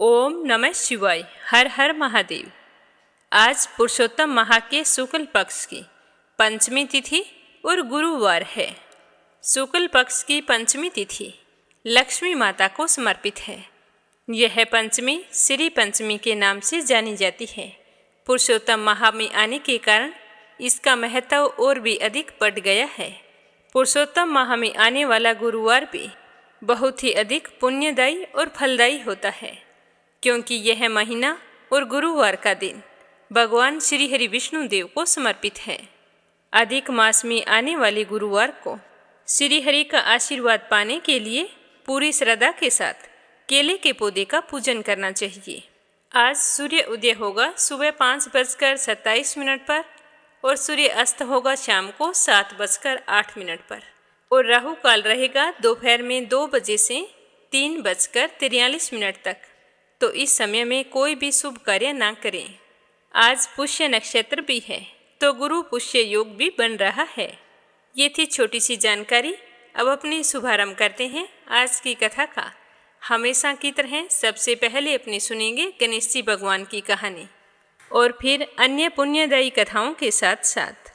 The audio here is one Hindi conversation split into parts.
ओम नमः शिवाय। हर हर महादेव। आज पुरुषोत्तम माह के शुक्ल पक्ष की पंचमी तिथि और गुरुवार है। शुक्ल पक्ष की पंचमी तिथि लक्ष्मी माता को समर्पित है। यह पंचमी श्री पंचमी के नाम से जानी जाती है। पुरुषोत्तम माह में आने के कारण इसका महत्व और भी अधिक बढ़ गया है। पुरुषोत्तम माह में आने वाला गुरुवार भी बहुत ही अधिक पुण्यदायी और फलदायी होता है, क्योंकि यह महीना और गुरुवार का दिन भगवान श्री हरि विष्णु देव को समर्पित है। अधिक मास में आने वाले गुरुवार को श्री हरि का आशीर्वाद पाने के लिए पूरी श्रद्धा के साथ केले के पौधे का पूजन करना चाहिए। आज सूर्य उदय होगा सुबह 5:27 पर और सूर्य अस्त होगा शाम को 7:08 पर और राहु काल रहेगा दोपहर में 2 बजे से 3:43 तक। तो इस समय में कोई भी शुभ कार्य ना करें। आज पुष्य नक्षत्र भी है, तो गुरु पुष्य योग भी बन रहा है। ये थी छोटी सी जानकारी। अब अपने शुभारंभ करते हैं आज की कथा का। हमेशा की तरह सबसे पहले अपनी सुनेंगे गणेश जी भगवान की कहानी और फिर अन्य पुण्यदायी कथाओं के साथ साथ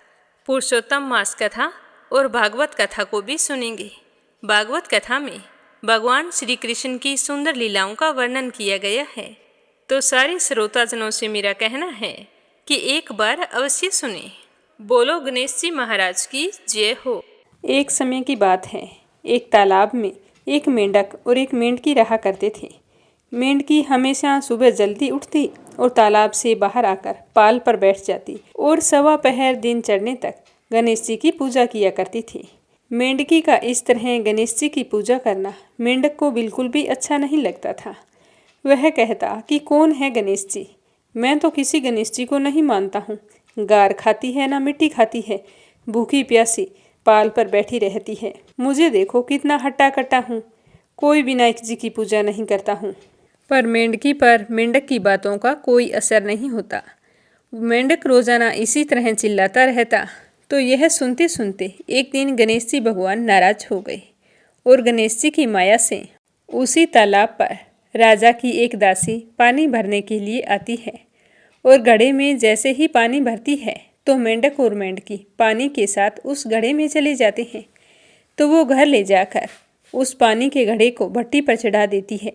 पुरुषोत्तम मास कथा और भागवत कथा को भी सुनेंगे। भागवत कथा में भगवान श्री कृष्ण की सुंदर लीलाओं का वर्णन किया गया है, तो सारे श्रोताजनों से मेरा कहना है कि एक बार अवश्य सुने। बोलो गणेश जी महाराज की जय हो। एक समय की बात है, एक तालाब में एक मेंढक और एक मेंढकी रहा करते थे। मेंढकी हमेशा सुबह जल्दी उठती और तालाब से बाहर आकर पाल पर बैठ जाती और सवा पहर दिन चढ़ने तक गणेश जी की पूजा किया करती थी। मेंढकी का इस तरह गणेश जी की पूजा करना मेंढक को बिल्कुल भी अच्छा नहीं लगता था। वह कहता कि कौन है गणेश जी, मैं तो किसी गणेश जी को नहीं मानता हूँ। गार खाती है ना मिट्टी खाती है, भूखी प्यासी पाल पर बैठी रहती है। मुझे देखो कितना हट्टा कट्टा हूँ, कोई विनायक जी की पूजा नहीं करता हूँ। पर मेंढकी पर मेंढक की बातों का कोई असर नहीं होता। मेंढक रोजाना इसी तरह चिल्लाता रहता। तो यह सुनते सुनते एक दिन गणेश जी भगवान नाराज हो गए और गणेश जी की माया से उसी तालाब पर राजा की एक दासी पानी भरने के लिए आती है और घड़े में जैसे ही पानी भरती है तो मेंढक और मेंढकी पानी के साथ उस घड़े में चले जाते हैं। तो वो घर ले जाकर उस पानी के घड़े को भट्टी पर चढ़ा देती है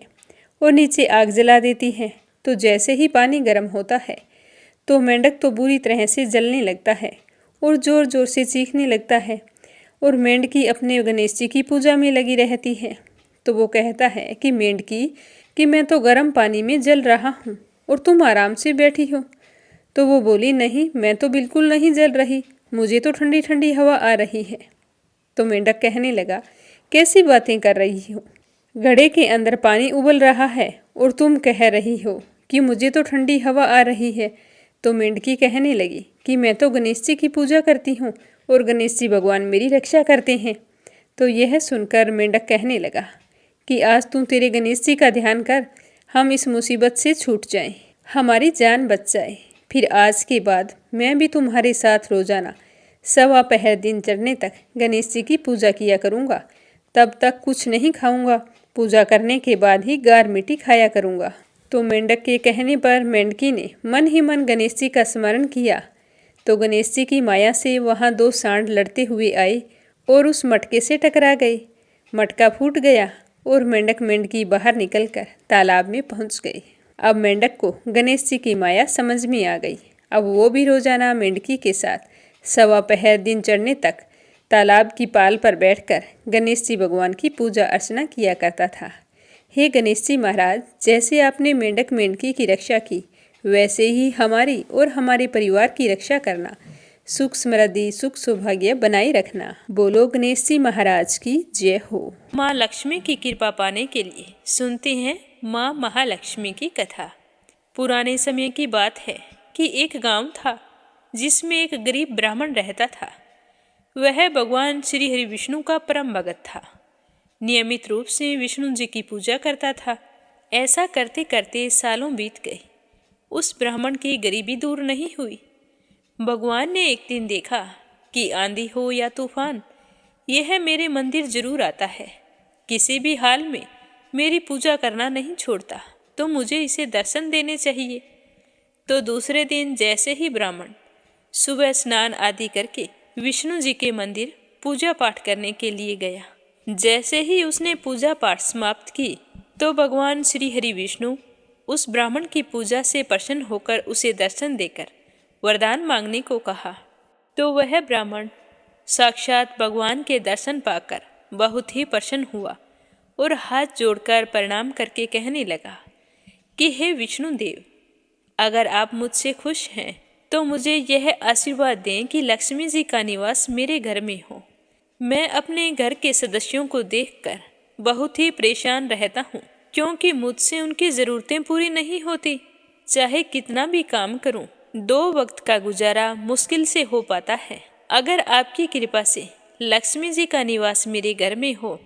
और नीचे आग जला देती है। तो जैसे ही पानी गर्म होता है तो मेंढक तो बुरी तरह से जलने लगता है और ज़ोर ज़ोर से चीखने लगता है और मेंढकी अपने गणेश जी की पूजा में लगी रहती है। तो वो कहता है कि मेंढकी कि मैं तो गर्म पानी में जल रहा हूँ और तुम आराम से बैठी हो। तो वो बोली, नहीं, मैं तो बिल्कुल नहीं जल रही, मुझे तो ठंडी ठंडी हवा आ रही है। तो मेंढक कहने लगा, कैसी बातें कर रही हो, घड़े के अंदर पानी उबल रहा है और तुम कह रही हो कि मुझे तो ठंडी हवा आ रही है। तो मेंढकी कहने लगी कि मैं तो गणेश जी की पूजा करती हूँ और गणेश जी भगवान मेरी रक्षा करते हैं। तो यह सुनकर मेंढक कहने लगा कि आज तुम तेरे गणेश जी का ध्यान कर, हम इस मुसीबत से छूट जाएं, हमारी जान बच जाए। फिर आज के बाद मैं भी तुम्हारे साथ रोजाना सवा पहर दिन चढ़ने तक गणेश जी की पूजा किया करूँगा। तब तक कुछ नहीं खाऊंगा, पूजा करने के बाद ही गार मिट्टी खाया करूँगा। तो मेंढक के कहने पर मेंढकी ने मन ही मन गणेश जी का स्मरण किया। तो गणेश जी की माया से वहाँ 2 सांड लड़ते हुए आए और उस मटके से टकरा गए। मटका फूट गया और मेंढक मेंढकी बाहर निकलकर तालाब में पहुँच गए। अब मेंढक को गणेश जी की माया समझ में आ गई। अब वो भी रोजाना मेंढकी के साथ सवा पहर दिन चढ़ने तक तालाब की पाल पर बैठकर गणेश जी भगवान की पूजा अर्चना किया करता था। हे गणेश जी महाराज, जैसे आपने मेंढक मेंढकी की रक्षा की, वैसे ही हमारी और हमारे परिवार की रक्षा करना, सुख समृद्धि सुख सौभाग्य बनाए रखना। बोलो गणेश जी महाराज की जय हो। माँ लक्ष्मी की कृपा पाने के लिए सुनते हैं माँ महालक्ष्मी की कथा। पुराने समय की बात है कि एक गांव था जिसमें एक गरीब ब्राह्मण रहता था। वह भगवान श्री हरि विष्णु का परम भगत था। नियमित रूप से विष्णु जी की पूजा करता था। ऐसा करते करते सालों बीत गए। उस ब्राह्मण की गरीबी दूर नहीं हुई। भगवान ने एक दिन देखा कि आंधी हो या तूफान, यह मेरे मंदिर जरूर आता है, किसी भी हाल में मेरी पूजा करना नहीं छोड़ता। तो मुझे इसे दर्शन देने चाहिए। तो दूसरे दिन जैसे ही ब्राह्मण सुबह स्नान आदि करके विष्णु जी के मंदिर पूजा पाठ करने के लिए गया, जैसे ही उसने पूजा पाठ समाप्त की तो भगवान श्री हरि विष्णु उस ब्राह्मण की पूजा से प्रसन्न होकर उसे दर्शन देकर वरदान मांगने को कहा। तो वह ब्राह्मण साक्षात भगवान के दर्शन पाकर बहुत ही प्रसन्न हुआ और हाथ जोड़कर प्रणाम करके कहने लगा कि हे विष्णु देव, अगर आप मुझसे खुश हैं तो मुझे यह आशीर्वाद दें कि लक्ष्मी जी का निवास मेरे घर में हो। मैं अपने घर के सदस्यों को देखकर बहुत ही परेशान रहता हूँ, क्योंकि मुझसे उनकी ज़रूरतें पूरी नहीं होती। चाहे कितना भी काम करूँ, 2 वक्त का गुजारा मुश्किल से हो पाता है। अगर आपकी कृपा से लक्ष्मी जी का निवास मेरे घर में हो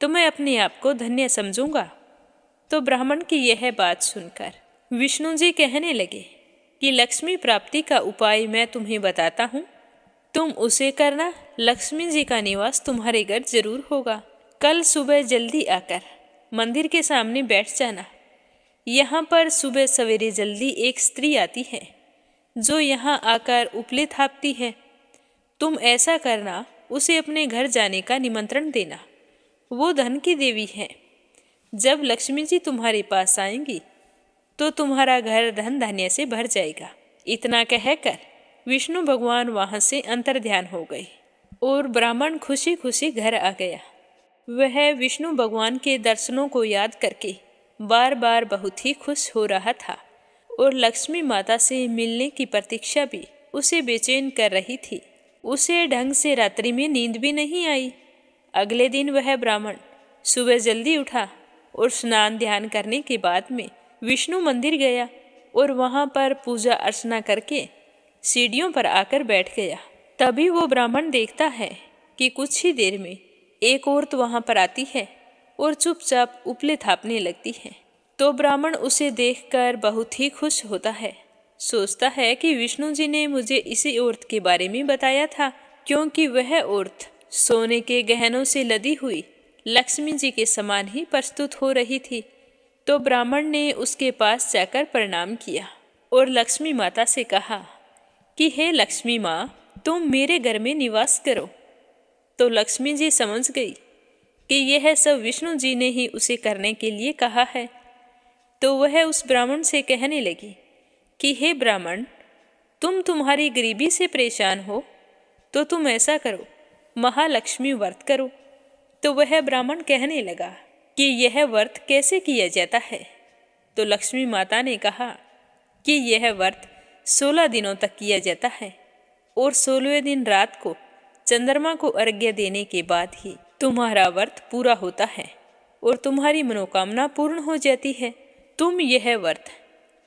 तो मैं अपने आप को धन्य समझूंगा। तो ब्राह्मण की यह बात सुनकर विष्णु जी कहने लगे कि लक्ष्मी प्राप्ति का उपाय मैं तुम्हें बताता हूँ, तुम उसे करना, लक्ष्मी जी का निवास तुम्हारे घर जरूर होगा। कल सुबह जल्दी आकर मंदिर के सामने बैठ जाना। यहाँ पर सुबह सवेरे जल्दी एक स्त्री आती है जो यहाँ आकर उपले थापती है। तुम ऐसा करना, उसे अपने घर जाने का निमंत्रण देना। वो धन की देवी है। जब लक्ष्मी जी तुम्हारे पास आएंगी तो तुम्हारा घर धन धान्य से भर जाएगा। इतना कहकर विष्णु भगवान वहाँ से अंतर्ध्यान हो गए और ब्राह्मण खुशी खुशी घर आ गया। वह विष्णु भगवान के दर्शनों को याद करके बार बार बहुत ही खुश हो रहा था और लक्ष्मी माता से मिलने की प्रतीक्षा भी उसे बेचैन कर रही थी। उसे ढंग से रात्रि में नींद भी नहीं आई। अगले दिन वह ब्राह्मण सुबह जल्दी उठा और स्नान ध्यान करने के बाद में विष्णु मंदिर गया और वहाँ पर पूजा अर्चना करके सीढ़ियों पर आकर बैठ गया। तभी वो ब्राह्मण देखता है कि कुछ ही देर में एक औरत वहाँ पर आती है और चुपचाप उपले थापने लगती है। तो ब्राह्मण उसे देखकर बहुत ही खुश होता है। सोचता है कि विष्णु जी ने मुझे इसी औरत के बारे में बताया था, क्योंकि वह औरत सोने के गहनों से लदी हुई लक्ष्मी जी के समान ही प्रस्तुत हो रही थी। तो ब्राह्मण ने उसके पास जाकर प्रणाम किया और लक्ष्मी माता से कहा कि हे लक्ष्मी माँ, तुम मेरे घर में निवास करो। तो लक्ष्मी जी समझ गई कि यह सब विष्णु जी ने ही उसे करने के लिए कहा है। तो वह उस ब्राह्मण से कहने लगी कि हे ब्राह्मण, तुम्हारी गरीबी से परेशान हो तो तुम ऐसा करो, महालक्ष्मी व्रत करो। तो वह ब्राह्मण कहने लगा कि यह व्रत कैसे किया जाता है। तो लक्ष्मी माता ने कहा कि यह व्रत 16 दिनों तक किया जाता है और 16वें दिन रात को चंद्रमा को अर्घ्य देने के बाद ही तुम्हारा व्रत पूरा होता है और तुम्हारी मनोकामना पूर्ण हो जाती है। तुम यह व्रत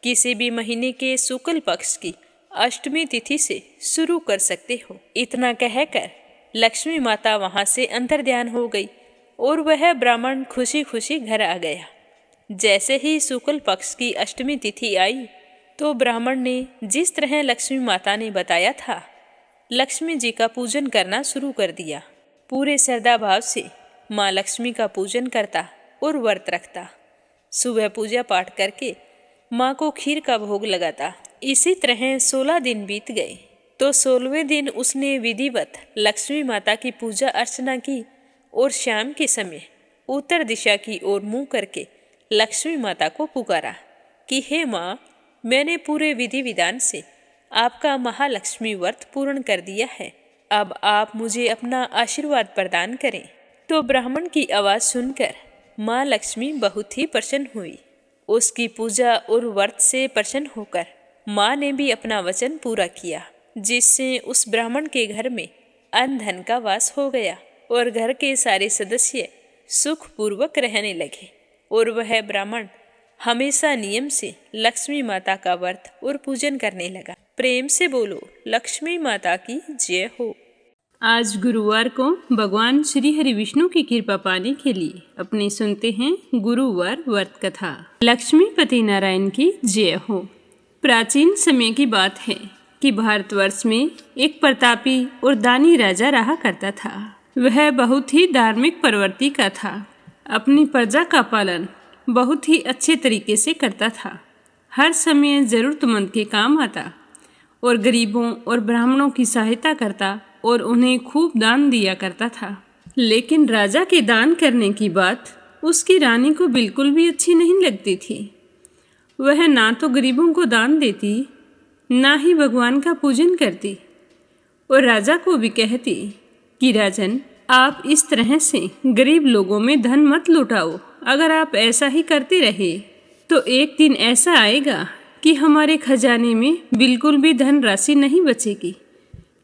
किसी भी महीने के शुक्ल पक्ष की अष्टमी तिथि से शुरू कर सकते हो। इतना कहकर लक्ष्मी माता वहाँ से अंतर्ध्यान हो गई और वह ब्राह्मण खुशी खुशी घर आ गया। जैसे ही शुक्ल पक्ष की अष्टमी तिथि आई तो ब्राह्मण ने जिस तरह लक्ष्मी माता ने बताया था, लक्ष्मी जी का पूजन करना शुरू कर दिया। पूरे श्रद्धा भाव से माँ लक्ष्मी का पूजन करता और व्रत रखता। सुबह पूजा पाठ करके माँ को खीर का भोग लगाता। इसी तरह 16 दिन बीत गए तो 16वें दिन उसने विधिवत लक्ष्मी माता की पूजा अर्चना की और शाम के समय उत्तर दिशा की ओर मुंह करके लक्ष्मी माता को पुकारा कि हे माँ, मैंने पूरे विधि विधान से आपका महालक्ष्मी व्रत पूर्ण कर दिया है। अब आप मुझे अपना आशीर्वाद प्रदान करें। तो ब्राह्मण की आवाज़ सुनकर माँ लक्ष्मी बहुत ही प्रसन्न हुई। उसकी पूजा और व्रत से प्रसन्न होकर माँ ने भी अपना वचन पूरा किया, जिससे उस ब्राह्मण के घर में अन्न धन का वास हो गया और घर के सारे सदस्य सुखपूर्वक रहने लगे और वह ब्राह्मण हमेशा नियम से लक्ष्मी माता का व्रत और पूजन करने लगा। प्रेम से बोलो लक्ष्मी माता की जय हो। आज गुरुवार को भगवान श्री हरि विष्णु की कृपा पाने के लिए अपने सुनते हैं गुरुवार व्रत कथा। लक्ष्मीपति नारायण की जय हो। प्राचीन समय की बात है कि भारतवर्ष में एक प्रतापी और दानी राजा रहा करता था। वह बहुत ही धार्मिक प्रवृत्ति का था। अपनी प्रजा का पालन बहुत ही अच्छे तरीके से करता था। हर समय ज़रूरतमंद के काम आता और गरीबों और ब्राह्मणों की सहायता करता और उन्हें खूब दान दिया करता था। लेकिन राजा के दान करने की बात उसकी रानी को बिल्कुल भी अच्छी नहीं लगती थी। वह ना तो गरीबों को दान देती, ना ही भगवान का पूजन करती और राजा को भी कहती कि राजन, आप इस तरह से गरीब लोगों में धन मत लुटाओ। अगर आप ऐसा ही करते रहे तो एक दिन ऐसा आएगा कि हमारे खजाने में बिल्कुल भी धन राशि नहीं बचेगी।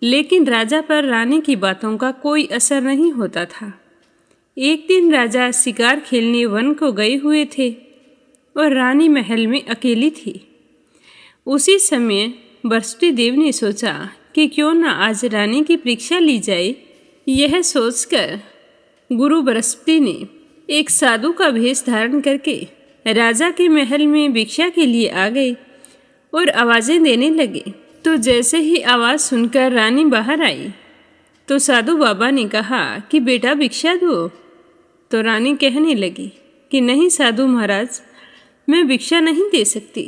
लेकिन राजा पर रानी की बातों का कोई असर नहीं होता था। एक दिन राजा शिकार खेलने वन को गए हुए थे और रानी महल में अकेली थी। उसी समय बृहस्पति देव ने सोचा कि क्यों न आज रानी की परीक्षा ली जाए। यह सोचकर गुरु बृहस्पति ने एक साधु का भेष धारण करके राजा के महल में भिक्षा के लिए आ गए और आवाज़ें देने लगे। तो जैसे ही आवाज़ सुनकर रानी बाहर आई तो साधु बाबा ने कहा कि बेटा भिक्षा दो। तो रानी कहने लगी कि नहीं साधु महाराज, मैं भिक्षा नहीं दे सकती।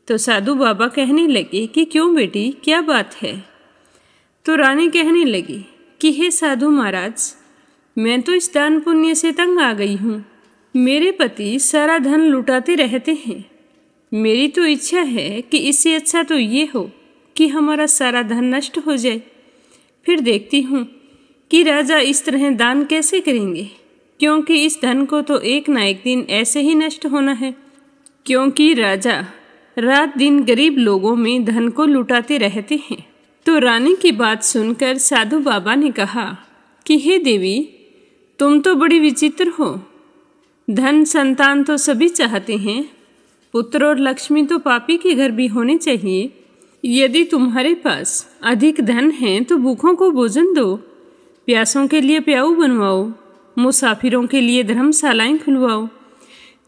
तो साधु बाबा कहने लगे कि क्यों बेटी, क्या बात है? तो रानी कहने लगी कि हे साधु महाराज, मैं तो इस दान पुण्य से तंग आ गई हूँ। मेरे पति सारा धन लुटाते रहते हैं। मेरी तो इच्छा है कि इससे अच्छा तो ये हो कि हमारा सारा धन नष्ट हो जाए। फिर देखती हूँ कि राजा इस तरह दान कैसे करेंगे, क्योंकि इस धन को तो एक ना एक दिन ऐसे ही नष्ट होना है। क्योंकि राजा रात दिन गरीब लोगों में धन को लुटाते रहते हैं। तो रानी की बात सुनकर साधु बाबा ने कहा कि हे देवी, तुम तो बड़ी विचित्र हो। धन संतान तो सभी चाहते हैं, पुत्र और लक्ष्मी तो पापी के घर भी होने चाहिए। यदि तुम्हारे पास अधिक धन है तो भूखों को भोजन दो, प्यासों के लिए प्याऊ बनवाओ, मुसाफिरों के लिए धर्मशालाएं खुलवाओ।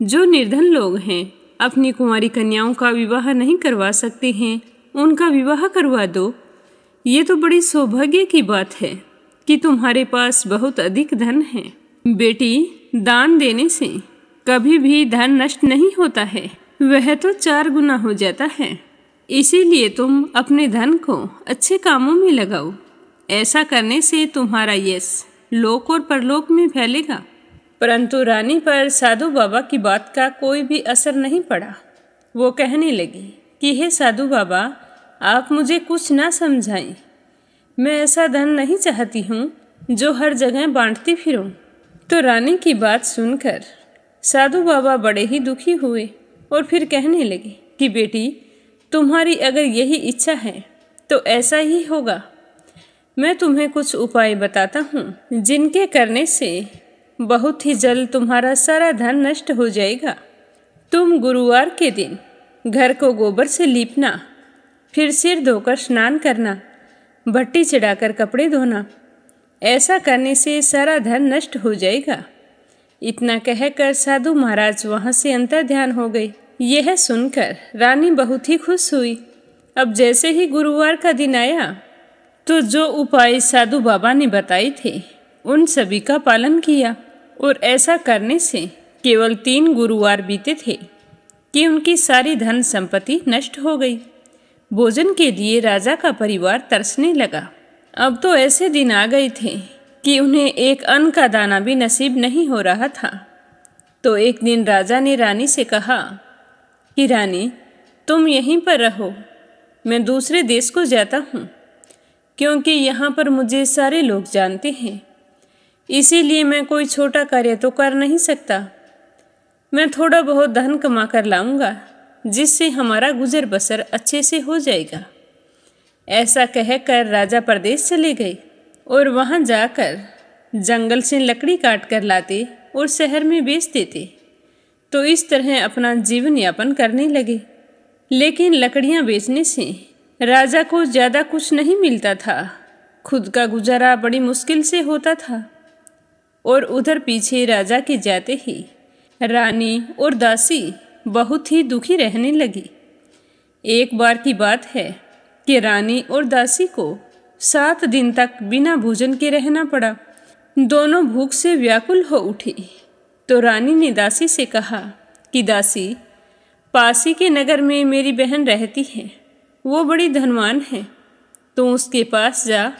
जो निर्धन लोग हैं, अपनी कुंवारी कन्याओं का विवाह नहीं करवा सकते हैं, उनका विवाह करवा दो। ये तो बड़ी सौभाग्य की बात है कि तुम्हारे पास बहुत अधिक धन है। बेटी, दान देने से कभी भी धन नष्ट नहीं होता है, वह तो 4 गुना हो जाता है। इसीलिए तुम अपने धन को अच्छे कामों में लगाओ। ऐसा करने से तुम्हारा यश लोक और परलोक में फैलेगा। परंतु रानी पर साधु बाबा की बात का कोई भी असर नहीं पड़ा। वो कहने लगी कि हे साधु बाबा, आप मुझे कुछ ना समझाएं। मैं ऐसा धन नहीं चाहती हूँ जो हर जगह बांटती फिरूं। तो रानी की बात सुनकर साधु बाबा बड़े ही दुखी हुए और फिर कहने लगे कि बेटी, तुम्हारी अगर यही इच्छा है तो ऐसा ही होगा। मैं तुम्हें कुछ उपाय बताता हूँ जिनके करने से बहुत ही जल्द तुम्हारा सारा धन नष्ट हो जाएगा। तुम गुरुवार के दिन घर को गोबर से लीपना, फिर सिर धोकर स्नान करना, भट्टी चढ़ाकर कपड़े धोना। ऐसा करने से सारा धन नष्ट हो जाएगा। इतना कहकर साधु महाराज वहाँ से अंतर्ध्यान हो गए। यह सुनकर रानी बहुत ही खुश हुई। अब जैसे ही गुरुवार का दिन आया तो जो उपाय साधु बाबा ने बताए थे उन सभी का पालन किया और ऐसा करने से केवल 3 गुरुवार बीते थे कि उनकी सारी धन संपत्ति नष्ट हो गई। भोजन के लिए राजा का परिवार तरसने लगा। अब तो ऐसे दिन आ गए थे कि उन्हें एक अन्न का दाना भी नसीब नहीं हो रहा था। तो एक दिन राजा ने रानी से कहा कि रानी, तुम यहीं पर रहो, मैं दूसरे देश को जाता हूँ, क्योंकि यहाँ पर मुझे सारे लोग जानते हैं। इसीलिए मैं कोई छोटा कार्य तो कर नहीं सकता। मैं थोड़ा बहुत धन कमा कर लाऊंगा जिससे हमारा गुजर बसर अच्छे से हो जाएगा। ऐसा कहकर राजा परदेश चले गए और वहाँ जाकर जंगल से लकड़ी काट कर लाते और शहर में बेच देते। तो इस तरह अपना जीवन यापन करने लगे। लेकिन लकड़ियाँ बेचने से राजा को ज़्यादा कुछ नहीं मिलता था। खुद का गुजारा बड़ी मुश्किल से होता था। और उधर पीछे राजा के जाते ही रानी और दासी बहुत ही दुखी रहने लगी। एक बार की बात है कि रानी और दासी को 7 दिन तक बिना भोजन के रहना पड़ा। दोनों भूख से व्याकुल हो उठी। तो रानी ने दासी से कहा कि दासी, पासी के नगर में मेरी बहन रहती है, वो बड़ी धनवान है, तो उसके पास जा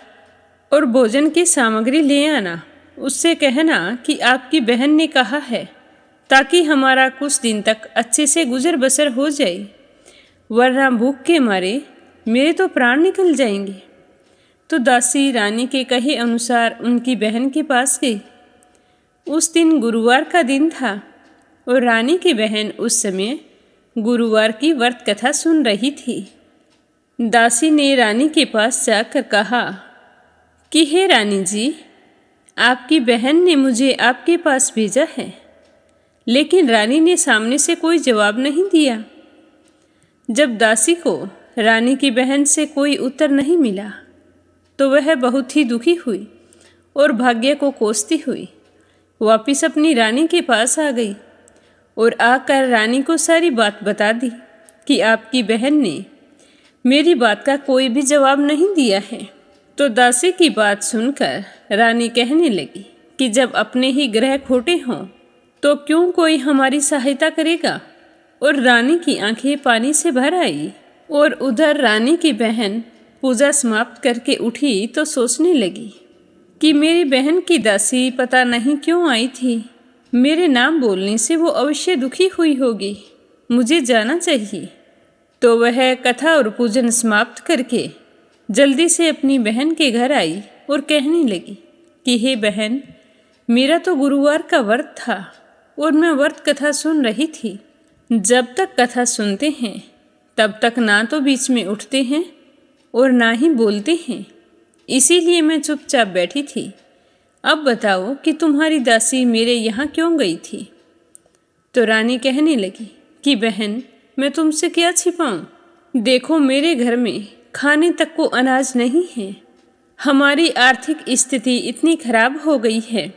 और भोजन की सामग्री ले आना। उससे कहना कि आपकी बहन ने कहा है, ताकि हमारा कुछ दिन तक अच्छे से गुजर बसर हो जाए, वरना भूख के मारे मेरे तो प्राण निकल जाएंगे। तो दासी रानी के कहे अनुसार उनकी बहन के पास गई। उस दिन गुरुवार का दिन था और रानी की बहन उस समय गुरुवार की व्रत कथा सुन रही थी। दासी ने रानी के पास जाकर कहा कि हे रानी जी, आपकी बहन ने मुझे आपके पास भेजा है। लेकिन रानी ने सामने से कोई जवाब नहीं दिया। जब दासी को रानी की बहन से कोई उत्तर नहीं मिला तो वह बहुत ही दुखी हुई और भाग्य को कोसती हुई वापिस अपनी रानी के पास आ गई और आकर रानी को सारी बात बता दी कि आपकी बहन ने मेरी बात का कोई भी जवाब नहीं दिया है। तो दासी की बात सुनकर रानी कहने लगी कि जब अपने ही ग्रह खोटे हों तो क्यों कोई हमारी सहायता करेगा। और रानी की आंखें पानी से भर आई। और उधर रानी की बहन पूजा समाप्त करके उठी तो सोचने लगी कि मेरी बहन की दासी पता नहीं क्यों आई थी। मेरे नाम बोलने से वो अवश्य दुखी हुई होगी, मुझे जाना चाहिए। तो वह कथा और पूजन समाप्त करके जल्दी से अपनी बहन के घर आई और कहने लगी कि हे बहन, मेरा तो गुरुवार का व्रत था और मैं व्रत कथा सुन रही थी। जब तक कथा सुनते हैं तब तक ना तो बीच में उठते हैं और ना ही बोलते हैं, इसीलिए मैं चुपचाप बैठी थी। अब बताओ कि तुम्हारी दासी मेरे यहाँ क्यों गई थी। तो रानी कहने लगी कि बहन, मैं तुमसे क्या छिपाऊं? देखो, मेरे घर में खाने तक को अनाज नहीं है। हमारी आर्थिक स्थिति इतनी खराब हो गई है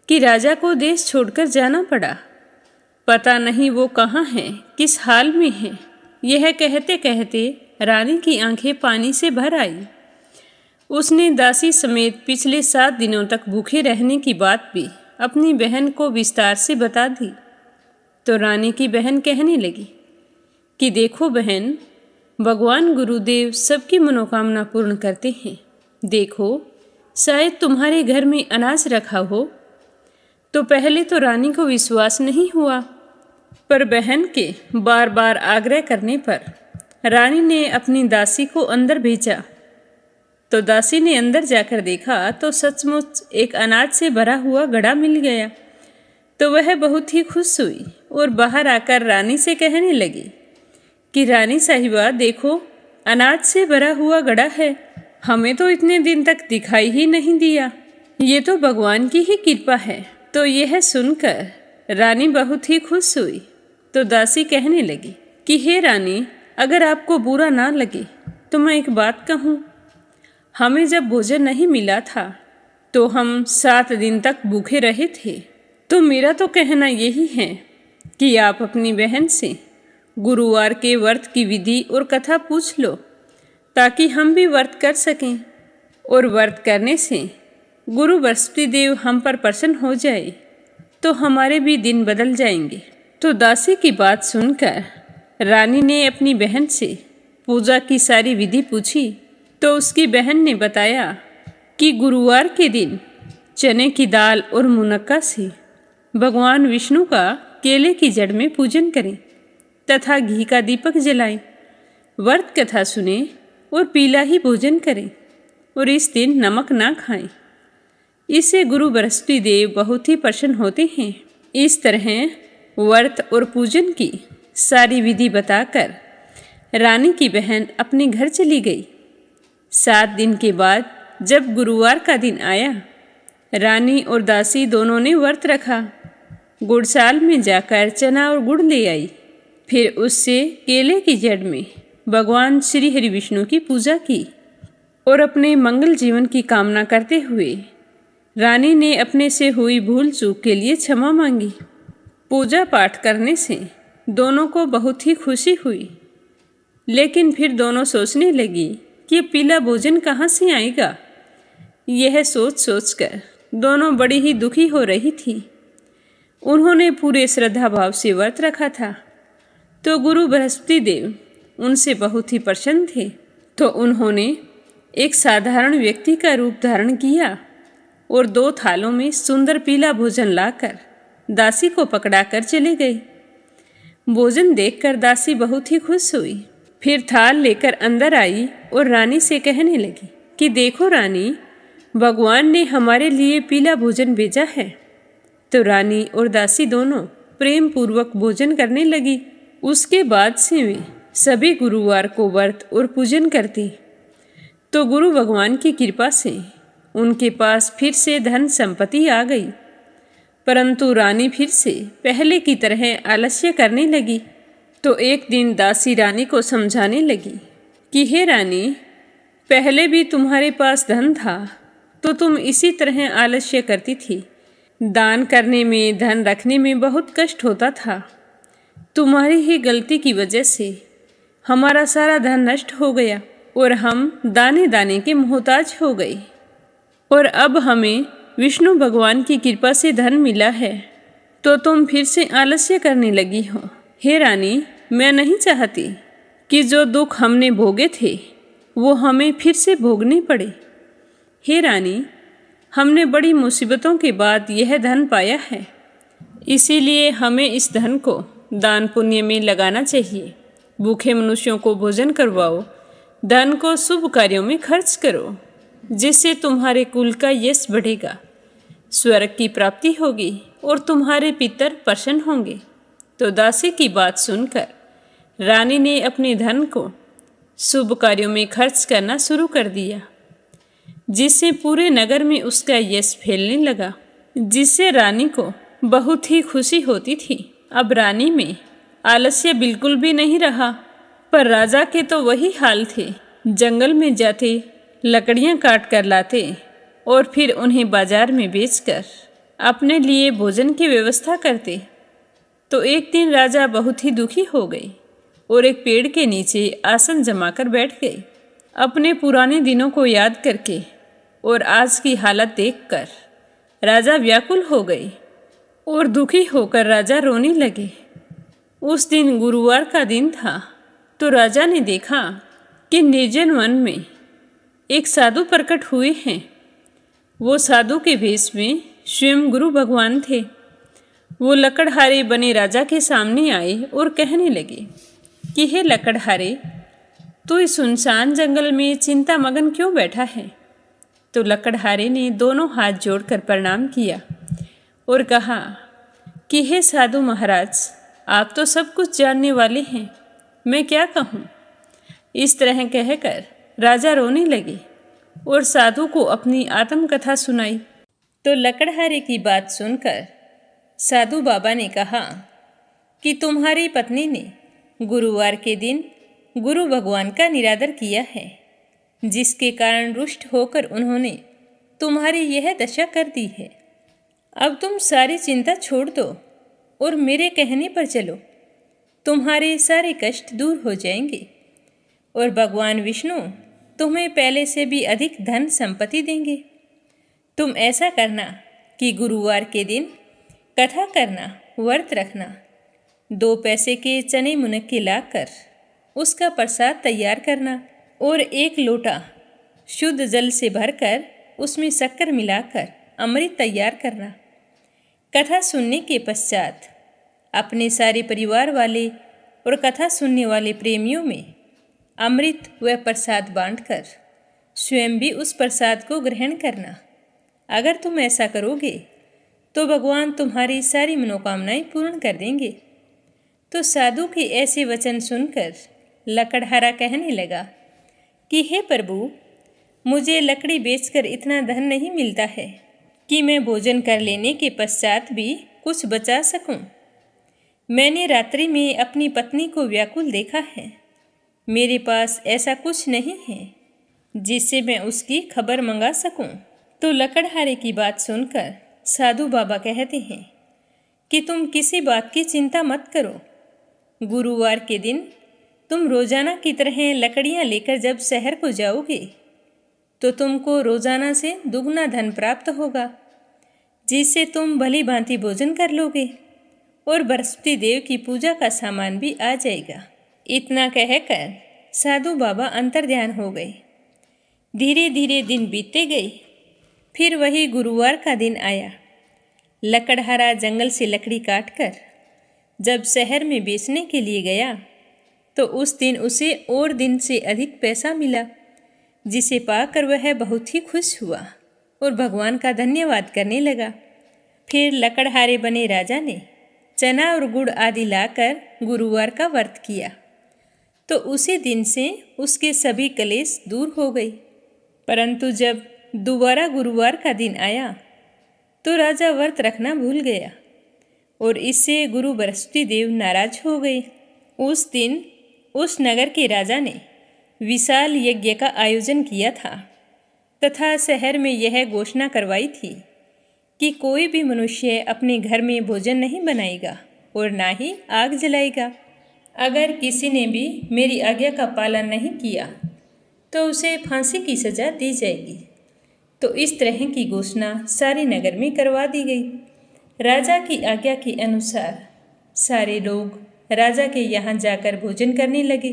कि राजा को देश छोड़कर जाना पड़ा। पता नहीं वो कहाँ है, किस हाल में है। यह कहते कहते रानी की आंखें पानी से भर आई। उसने दासी समेत पिछले 7 दिनों तक भूखे रहने की बात भी अपनी बहन को विस्तार से बता दी। तो रानी की बहन कहने लगी कि देखो बहन, भगवान गुरुदेव सबकी मनोकामना पूर्ण करते हैं। देखो, शायद तुम्हारे घर में अनाज रखा हो। तो पहले तो रानी को विश्वास नहीं हुआ, पर बहन के बार बार आग्रह करने पर रानी ने अपनी दासी को अंदर भेजा। तो दासी ने अंदर जाकर देखा तो सचमुच एक अनाज से भरा हुआ घड़ा मिल गया। तो वह बहुत ही खुश हुई और बाहर आकर रानी से कहने लगी कि रानी साहिबा, देखो, अनाज से भरा हुआ घड़ा है। हमें तो इतने दिन तक दिखाई ही नहीं दिया। ये तो भगवान की ही कृपा है। तो यह सुनकर रानी बहुत ही खुश हुई। तो दासी कहने लगी कि हे रानी, अगर आपको बुरा ना लगे तो मैं एक बात कहूँ। हमें जब भोजन नहीं मिला था तो हम 7 दिन तक भूखे रहे थे। तो मेरा तो कहना यही है कि आप अपनी बहन से गुरुवार के व्रत की विधि और कथा पूछ लो, ताकि हम भी व्रत कर सकें। और व्रत करने से गुरु बृहस्पति देव हम पर प्रसन्न हो जाए तो हमारे भी दिन बदल जाएंगे। तो दासी की बात सुनकर रानी ने अपनी बहन से पूजा की सारी विधि पूछी। तो उसकी बहन ने बताया कि गुरुवार के दिन चने की दाल और मुनक्का से भगवान विष्णु का केले की जड़ में पूजन करें तथा घी का दीपक जलाएं, व्रत कथा सुने और पीला ही भोजन करें और इस दिन नमक ना खाएं। इससे गुरु बृहस्पति देव बहुत ही प्रसन्न होते हैं। इस तरह व्रत और पूजन की सारी विधि बताकर रानी की बहन अपने घर चली गई। 7 दिन के बाद जब गुरुवार का दिन आया, रानी और दासी दोनों ने व्रत रखा। गुड़साल में जाकर चना और गुड़ ले आई। फिर उससे केले की जड़ में भगवान श्री हरि विष्णु की पूजा की और अपने मंगल जीवन की कामना करते हुए रानी ने अपने से हुई भूल चूक के लिए क्षमा मांगी। पूजा पाठ करने से दोनों को बहुत ही खुशी हुई, लेकिन फिर दोनों सोचने लगी कि पीला भोजन कहाँ से आएगा। यह सोच सोचकर दोनों बड़ी ही दुखी हो रही थी। उन्होंने पूरे श्रद्धा भाव से व्रत रखा था। तो गुरु बृहस्पति देव उनसे बहुत ही प्रसन्न थे। तो उन्होंने एक साधारण व्यक्ति का रूप धारण किया और 2 थालों में सुंदर पीला भोजन लाकर दासी को पकड़ाकर चले गए। भोजन देखकर दासी बहुत ही खुश हुई। फिर थाल लेकर अंदर आई और रानी से कहने लगी कि देखो रानी, भगवान ने हमारे लिए पीला भोजन भेजा है। तो रानी और दासी दोनों प्रेम पूर्वक भोजन करने लगी। उसके बाद से वे सभी गुरुवार को व्रत और पूजन करती। तो गुरु भगवान की कृपा से उनके पास फिर से धन संपत्ति आ गई। परंतु रानी फिर से पहले की तरह आलस्य करने लगी। तो एक दिन दासी रानी को समझाने लगी कि हे रानी, पहले भी तुम्हारे पास धन था तो तुम इसी तरह आलस्य करती थी। दान करने में, धन रखने में बहुत कष्ट होता था। तुम्हारी ही गलती की वजह से हमारा सारा धन नष्ट हो गया और हम दाने दाने के मोहताज हो गए। और अब हमें विष्णु भगवान की कृपा से धन मिला है तो तुम फिर से आलस्य करने लगी हो। हे रानी, मैं नहीं चाहती कि जो दुख हमने भोगे थे वो हमें फिर से भोगने पड़े। हे रानी, हमने बड़ी मुसीबतों के बाद यह धन पाया है, इसीलिए हमें इस धन को दान पुण्य में लगाना चाहिए। भूखे मनुष्यों को भोजन करवाओ, धन को शुभ कार्यों में खर्च करो, जिससे तुम्हारे कुल का यश बढ़ेगा, स्वर्ग की प्राप्ति होगी और तुम्हारे पितर प्रसन्न होंगे। तो दासी की बात सुनकर रानी ने अपने धन को शुभ कार्यों में खर्च करना शुरू कर दिया, जिससे पूरे नगर में उसका यश फैलने लगा, जिससे रानी को बहुत ही खुशी होती थी। अब रानी में आलस्य बिल्कुल भी नहीं रहा। पर राजा के तो वही हाल थे। जंगल में जाते, लकड़ियां काट कर लाते और फिर उन्हें बाजार में बेचकर अपने लिए भोजन की व्यवस्था करते। तो एक दिन राजा बहुत ही दुखी हो गए और एक पेड़ के नीचे आसन जमाकर बैठ गए। अपने पुराने दिनों को याद करके और आज की हालत देखकर राजा व्याकुल हो गए और दुखी होकर राजा रोने लगे। उस दिन गुरुवार का दिन था। तो राजा ने देखा कि निर्जन वन में एक साधु प्रकट हुए हैं। वो साधु के भेष में स्वयं गुरु भगवान थे। वो लकड़हारे बने राजा के सामने आए और कहने लगे कि हे लकड़हारे, तू इस सुनसान जंगल में चिंता मगन क्यों बैठा है? तो लकड़हारे ने दोनों हाथ जोड़कर प्रणाम किया और कहा कि हे साधु महाराज, आप तो सब कुछ जानने वाले हैं, मैं क्या कहूँ। इस तरह कहकर राजा रोने लगे और साधु को अपनी आत्मकथा सुनाई। तो लकड़हारे की बात सुनकर साधु बाबा ने कहा कि तुम्हारी पत्नी ने गुरुवार के दिन गुरु भगवान का निरादर किया है, जिसके कारण रुष्ट होकर उन्होंने तुम्हारी यह दशा कर दी है। अब तुम सारी चिंता छोड़ दो और मेरे कहने पर चलो, तुम्हारे सारे कष्ट दूर हो जाएंगे और भगवान विष्णु तुम्हें पहले से भी अधिक धन संपत्ति देंगे। तुम ऐसा करना कि गुरुवार के दिन कथा करना, व्रत रखना, 2 पैसे के चने मुनक्के लाकर उसका प्रसाद तैयार करना और 1 लोटा शुद्ध जल से भरकर उसमें शक्कर मिलाकर अमृत तैयार करना। कथा सुनने के पश्चात अपने सारे परिवार वाले और कथा सुनने वाले प्रेमियों में अमृत व प्रसाद बांटकर स्वयं भी उस प्रसाद को ग्रहण करना। अगर तुम ऐसा करोगे तो भगवान तुम्हारी सारी मनोकामनाएं पूर्ण कर देंगे। तो साधु के ऐसे वचन सुनकर लकड़हारा कहने लगा कि हे प्रभु, मुझे लकड़ी बेचकर इतना धन नहीं मिलता है कि मैं भोजन कर लेने के पश्चात भी कुछ बचा सकूं। मैंने रात्रि में अपनी पत्नी को व्याकुल देखा है। मेरे पास ऐसा कुछ नहीं है जिससे मैं उसकी खबर मंगा सकूं। तो लकड़हारे की बात सुनकर साधु बाबा कहते हैं कि तुम किसी बात की चिंता मत करो। गुरुवार के दिन तुम रोजाना की तरह लकड़ियां लेकर जब शहर को जाओगे तो तुमको रोजाना से दुगना धन प्राप्त होगा, जिससे तुम भली भांति भोजन कर लोगे और बृहस्पति देव की पूजा का सामान भी आ जाएगा। इतना कहकर साधु बाबा अंतर्ध्यान हो गए। धीरे धीरे दिन बीतते गए। फिर वही गुरुवार का दिन आया। लकड़हारा जंगल से लकड़ी काटकर जब शहर में बेचने के लिए गया तो उस दिन उसे और दिन से अधिक पैसा मिला, जिसे पाकर वह बहुत ही खुश हुआ और भगवान का धन्यवाद करने लगा। फिर लकड़हारे बने राजा ने चना और गुड़ आदि लाकर गुरुवार का व्रत किया तो उसी दिन से उसके सभी कलेश दूर हो गए। परंतु जब दोबारा गुरुवार का दिन आया तो राजा व्रत रखना भूल गया और इससे गुरु बृहस्पति देव नाराज हो गए। उस दिन उस नगर के राजा ने विशाल यज्ञ का आयोजन किया था तथा शहर में यह घोषणा करवाई थी कि कोई भी मनुष्य अपने घर में भोजन नहीं बनाएगा और ना ही आग जलाएगा। अगर किसी ने भी मेरी आज्ञा का पालन नहीं किया तो उसे फांसी की सज़ा दी जाएगी। तो इस तरह की घोषणा सारे नगर में करवा दी गई। राजा की आज्ञा के अनुसार सारे लोग राजा के यहाँ जाकर भोजन करने लगे,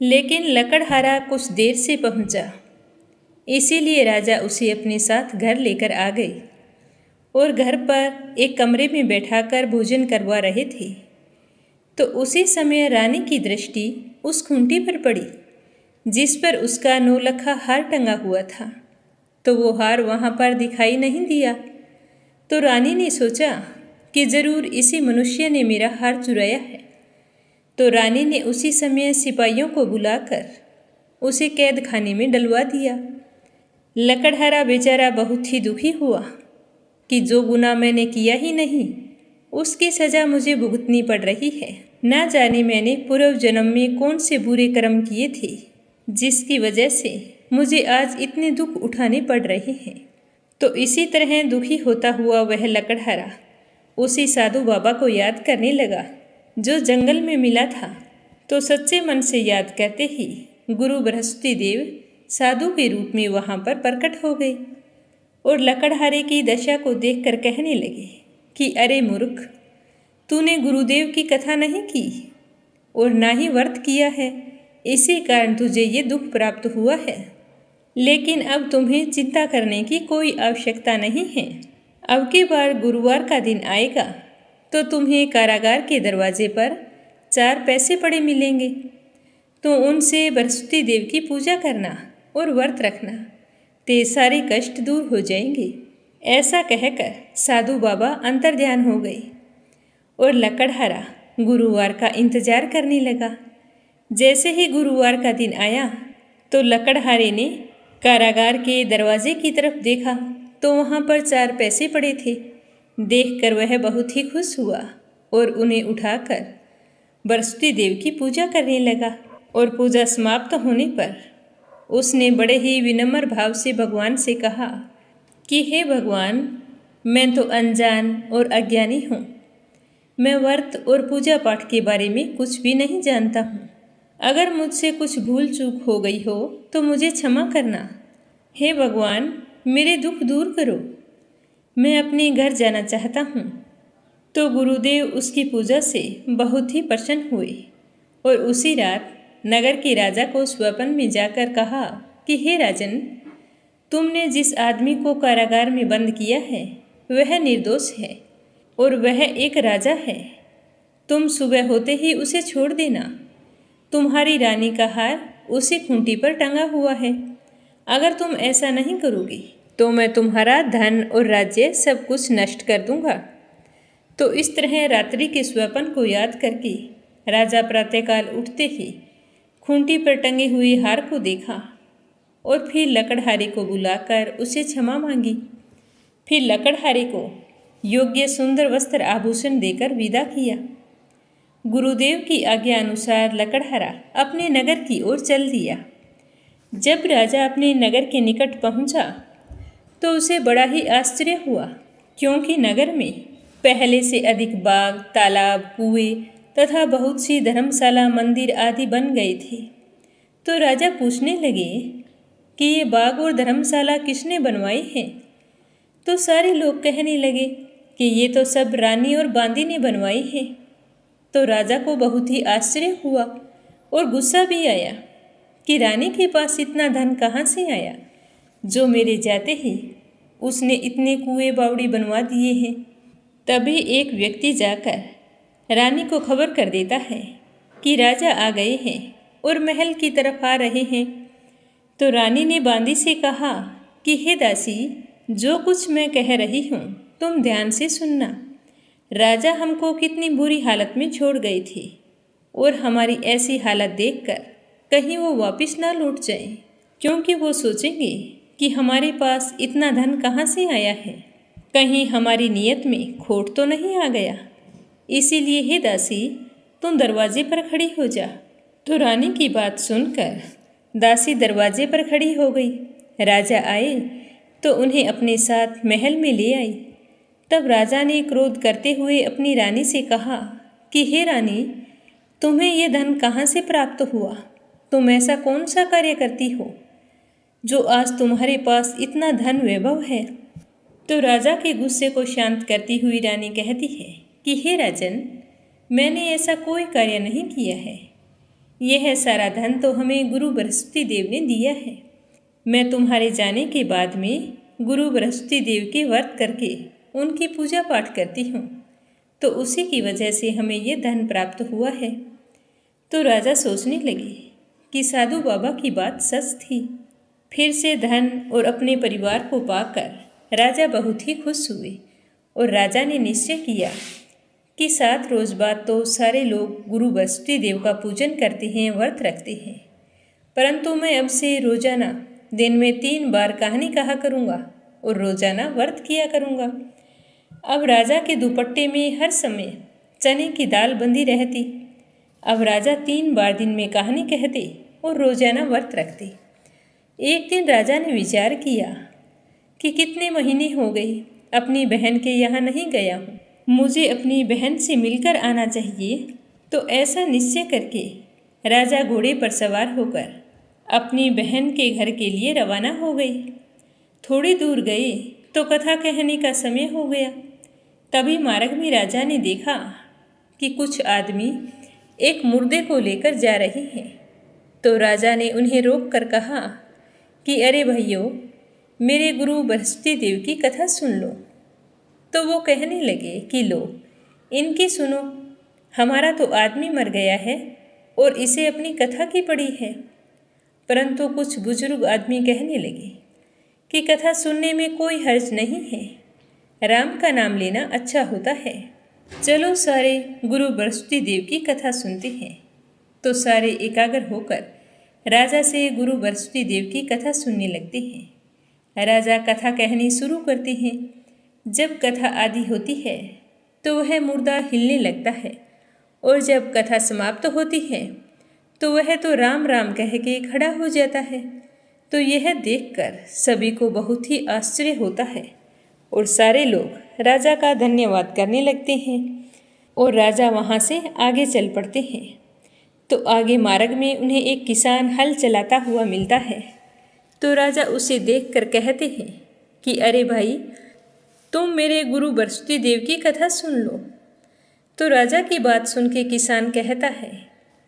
लेकिन लकड़हारा कुछ देर से पहुँचा, इसीलिए राजा उसे अपने साथ घर लेकर आ गए और घर पर एक कमरे में बैठाकर भोजन करवा रहे थे। तो उसी समय रानी की दृष्टि उस खूंटी पर पड़ी जिस पर उसका नौलखा हार टंगा हुआ था। तो वो हार वहाँ पर दिखाई नहीं दिया। तो रानी ने सोचा कि ज़रूर इसी मनुष्य ने मेरा हार चुराया है। तो रानी ने उसी समय सिपाहियों को बुलाकर उसे कैद खाने में डलवा दिया। लकड़हारा बेचारा बहुत ही दुखी हुआ कि जो गुनाह मैंने किया ही नहीं उसकी सज़ा मुझे भुगतनी पड़ रही है। ना जाने मैंने पूर्व जन्म में कौन से बुरे कर्म किए थे जिसकी वजह से मुझे आज इतने दुख उठाने पड़ रहे हैं। तो इसी तरह दुखी होता हुआ वह लकड़हारा उसी साधु बाबा को याद करने लगा जो जंगल में मिला था। तो सच्चे मन से याद करते ही गुरु बृहस्पति देव साधु के रूप में वहाँ पर प्रकट हो गए और लकड़हारे की दशा को देखकर कहने लगे कि अरे मूर्ख, तूने गुरुदेव की कथा नहीं की और ना ही व्रत किया है, इसी कारण तुझे ये दुख प्राप्त हुआ है। लेकिन अब तुम्हें चिंता करने की कोई आवश्यकता नहीं है। अब की बार गुरुवार का दिन आएगा तो तुम्हें कारागार के दरवाजे पर 4 पैसे पड़े मिलेंगे। तो उनसे बृहस्पति देव की पूजा करना और व्रत रखना, ते सारे कष्ट दूर हो जाएंगे। ऐसा कहकर साधु बाबा अंतर्ध्यान हो गए और लकड़हारा गुरुवार का इंतजार करने लगा। जैसे ही गुरुवार का दिन आया तो लकड़हारे ने कारागार के दरवाजे की तरफ देखा तो वहाँ पर 4 पैसे पड़े थे। देखकर वह बहुत ही खुश हुआ और उन्हें उठाकर बृहस्पति देव की पूजा करने लगा। और पूजा समाप्त होने पर उसने बड़े ही विनम्र भाव से भगवान से कहा कि हे भगवान, मैं तो अनजान और अज्ञानी हूँ। मैं व्रत और पूजा पाठ के बारे में कुछ भी नहीं जानता हूँ। अगर मुझसे कुछ भूल चूक हो गई हो तो मुझे क्षमा करना। हे भगवान, मेरे दुख दूर करो। मैं अपने घर जाना चाहता हूँ। तो गुरुदेव उसकी पूजा से बहुत ही प्रसन्न हुए और उसी रात नगर के राजा को स्वप्न में जाकर कहा कि हे राजन, तुमने जिस आदमी को कारागार में बंद किया है वह निर्दोष है और वह एक राजा है। तुम सुबह होते ही उसे छोड़ देना। तुम्हारी रानी का हार उसी खूंटी पर टंगा हुआ है। अगर तुम ऐसा नहीं करोगे तो मैं तुम्हारा धन और राज्य सब कुछ नष्ट कर दूंगा। तो इस तरह रात्रि के स्वप्न को याद करके राजा प्रातःकाल उठते ही खूंटी पर टंगे हुए हार को देखा और फिर लकड़हारे को बुलाकर उसे क्षमा मांगी। फिर लकड़हारे को योग्य सुंदर वस्त्र आभूषण देकर विदा किया। गुरुदेव की आज्ञा अनुसार लकड़हारा अपने नगर की ओर चल दिया। जब राजा अपने नगर के निकट पहुंचा तो उसे बड़ा ही आश्चर्य हुआ, क्योंकि नगर में पहले से अधिक बाग, तालाब, कुएं तथा बहुत सी धर्मशाला, मंदिर आदि बन गए थे। तो राजा पूछने लगे कि ये बाग और धर्मशाला किसने बनवाई है। तो सारे लोग कहने लगे कि ये तो सब रानी और बांदी ने बनवाई है। तो राजा को बहुत ही आश्चर्य हुआ और गुस्सा भी आया कि रानी के पास इतना धन कहाँ से आया, जो मेरे जाते ही उसने इतने कुएं बावड़ी बनवा दिए हैं। तभी एक व्यक्ति जाकर रानी को खबर कर देता है कि राजा आ गए हैं और महल की तरफ आ रहे हैं। तो रानी ने बांदी से कहा कि हे दासी, जो कुछ मैं कह रही हूँ तुम ध्यान से सुनना। राजा हमको कितनी बुरी हालत में छोड़ गए थे और हमारी ऐसी हालत देखकर कहीं वो वापस ना लौट जाएं, क्योंकि वो सोचेंगे कि हमारे पास इतना धन कहाँ से आया है, कहीं हमारी नीयत में खोट तो नहीं आ गया। इसीलिए हे दासी, तुम दरवाजे पर खड़ी हो जा। तो रानी की बात सुनकर दासी दरवाजे पर खड़ी हो गई। राजा आए तो उन्हें अपने साथ महल में ले आई। तब राजा ने क्रोध करते हुए अपनी रानी से कहा कि हे रानी, तुम्हें ये धन कहाँ से प्राप्त हुआ? तुम ऐसा कौन सा कार्य करती हो जो आज तुम्हारे पास इतना धन वैभव है? तो राजा के गुस्से को शांत करती हुई रानी कहती है कि हे राजन, मैंने ऐसा कोई कार्य नहीं किया है। यह सारा धन तो हमें गुरु बृहस्पति देव ने दिया है। मैं तुम्हारे जाने के बाद में गुरु बृहस्पति देव के व्रत करके उनकी पूजा पाठ करती हूँ, तो उसी की वजह से हमें ये धन प्राप्त हुआ है। तो राजा सोचने लगे कि साधु बाबा की बात सच थी। फिर से धन और अपने परिवार को पाकर राजा बहुत ही खुश हुए और राजा ने निश्चय किया कि 7 रोज बाद तो सारे लोग गुरु बृहस्पति देव का पूजन करते हैं, व्रत रखते हैं, परंतु मैं अब से रोजाना दिन में 3 बार कहानी कहा करूँगा और रोजाना व्रत किया करूँगा। अब राजा के दुपट्टे में हर समय चने की दाल बंधी रहती। अब राजा 3 बार दिन में कहानी कहते और रोजाना व्रत रखते। एक दिन राजा ने विचार किया कि कितने महीने हो गए अपनी बहन के यहाँ नहीं गया हूँ, मुझे अपनी बहन से मिलकर आना चाहिए। तो ऐसा निश्चय करके राजा घोड़े पर सवार होकर अपनी बहन के घर के लिए रवाना हो गए। थोड़ी दूर गए तो कथा कहने का समय हो गया। तभी मार्ग में राजा ने देखा कि कुछ आदमी एक मुर्दे को लेकर जा रहे हैं। तो राजा ने उन्हें रोक कर कहा कि अरे भाइयों, मेरे गुरु बृहस्पति देव की कथा सुन लो। तो वो कहने लगे कि लो, इनकी सुनो, हमारा तो आदमी मर गया है और इसे अपनी कथा की पड़ी है। परंतु कुछ बुजुर्ग आदमी कहने लगे कि कथा सुनने में कोई हर्ज नहीं है, राम का नाम लेना अच्छा होता है। चलो सारे गुरु बृहस्पति देव की कथा सुनते हैं। तो सारे एकाग्र होकर राजा से गुरु बृहस्पति देव की कथा सुनने लगते हैं। राजा कथा कहनी शुरू करते हैं। जब कथा आदि होती है तो वह मुर्दा हिलने लगता है और जब कथा समाप्त होती है तो वह तो राम राम कह के खड़ा हो जाता है। तो यह देखकर सभी को बहुत ही आश्चर्य होता है और सारे लोग राजा का धन्यवाद करने लगते हैं और राजा वहाँ से आगे चल पड़ते हैं। तो आगे मार्ग में उन्हें एक किसान हल चलाता हुआ मिलता है। तो राजा उसे देखकर कहते हैं कि अरे भाई, तुम मेरे गुरु बृहस्पति देव की कथा सुन लो। तो राजा की बात सुन के किसान कहता है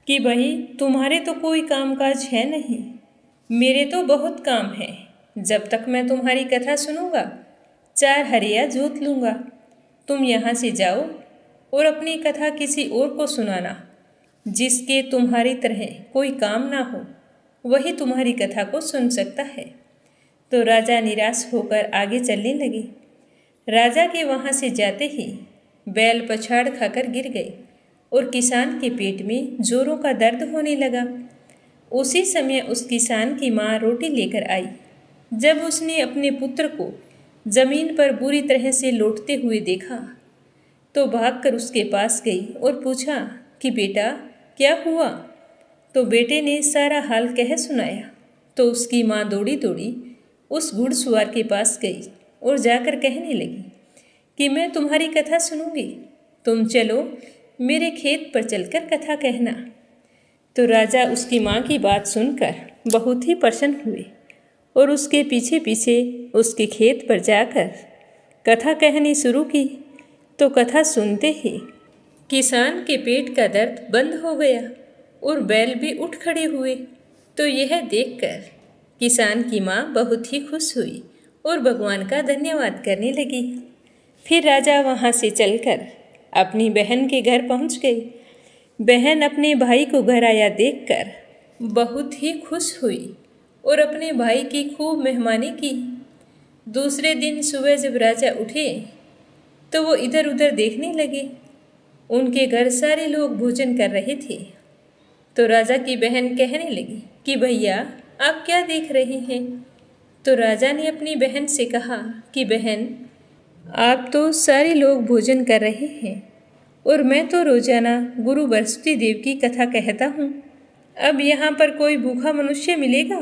कि भाई, तुम्हारे तो कोई कामकाज है नहीं, मेरे तो बहुत काम है। जब तक मैं तुम्हारी कथा सुनूंगा 4 हरिया जोत लूँगा। तुम यहाँ से जाओ और अपनी कथा किसी और को सुनाना, जिसके तुम्हारी तरह कोई काम ना हो, वही तुम्हारी कथा को सुन सकता है। तो राजा निराश होकर आगे चलने लगे। राजा के वहाँ से जाते ही बैल पछाड़ खाकर गिर गए और किसान के पेट में जोरों का दर्द होने लगा। उसी समय उस किसान की माँ रोटी लेकर आई। जब उसने अपने पुत्र को जमीन पर बुरी तरह से लौटते हुए देखा तो भागकर उसके पास गई और पूछा कि बेटा, क्या हुआ? तो बेटे ने सारा हाल कह सुनाया। तो उसकी माँ दौड़ी दौड़ी उस घुड़सवार के पास गई और जाकर कहने लगी कि मैं तुम्हारी कथा सुनूंगी, तुम चलो मेरे खेत पर चलकर कथा कहना। तो राजा उसकी माँ की बात सुनकर बहुत ही प्रसन्न हुए और उसके पीछे पीछे उसके खेत पर जाकर कथा कहनी शुरू की तो कथा सुनते ही किसान के पेट का दर्द बंद हो गया और बैल भी उठ खड़े हुए। तो यह देखकर किसान की माँ बहुत ही खुश हुई और भगवान का धन्यवाद करने लगी। फिर राजा वहाँ से चलकर अपनी बहन के घर पहुँच गई। बहन अपने भाई को घर आया देखकर बहुत ही खुश हुई और अपने भाई की खूब मेहमानी की। दूसरे दिन सुबह जब राजा उठे तो वो इधर उधर देखने लगे। उनके घर सारे लोग भोजन कर रहे थे। तो राजा की बहन कहने लगी कि भैया आप क्या देख रहे हैं। तो राजा ने अपनी बहन से कहा कि बहन, आप तो सारे लोग भोजन कर रहे हैं और मैं तो रोजाना गुरु बृहस्पति देव की कथा कहता हूँ। अब यहाँ पर कोई भूखा मनुष्य मिलेगा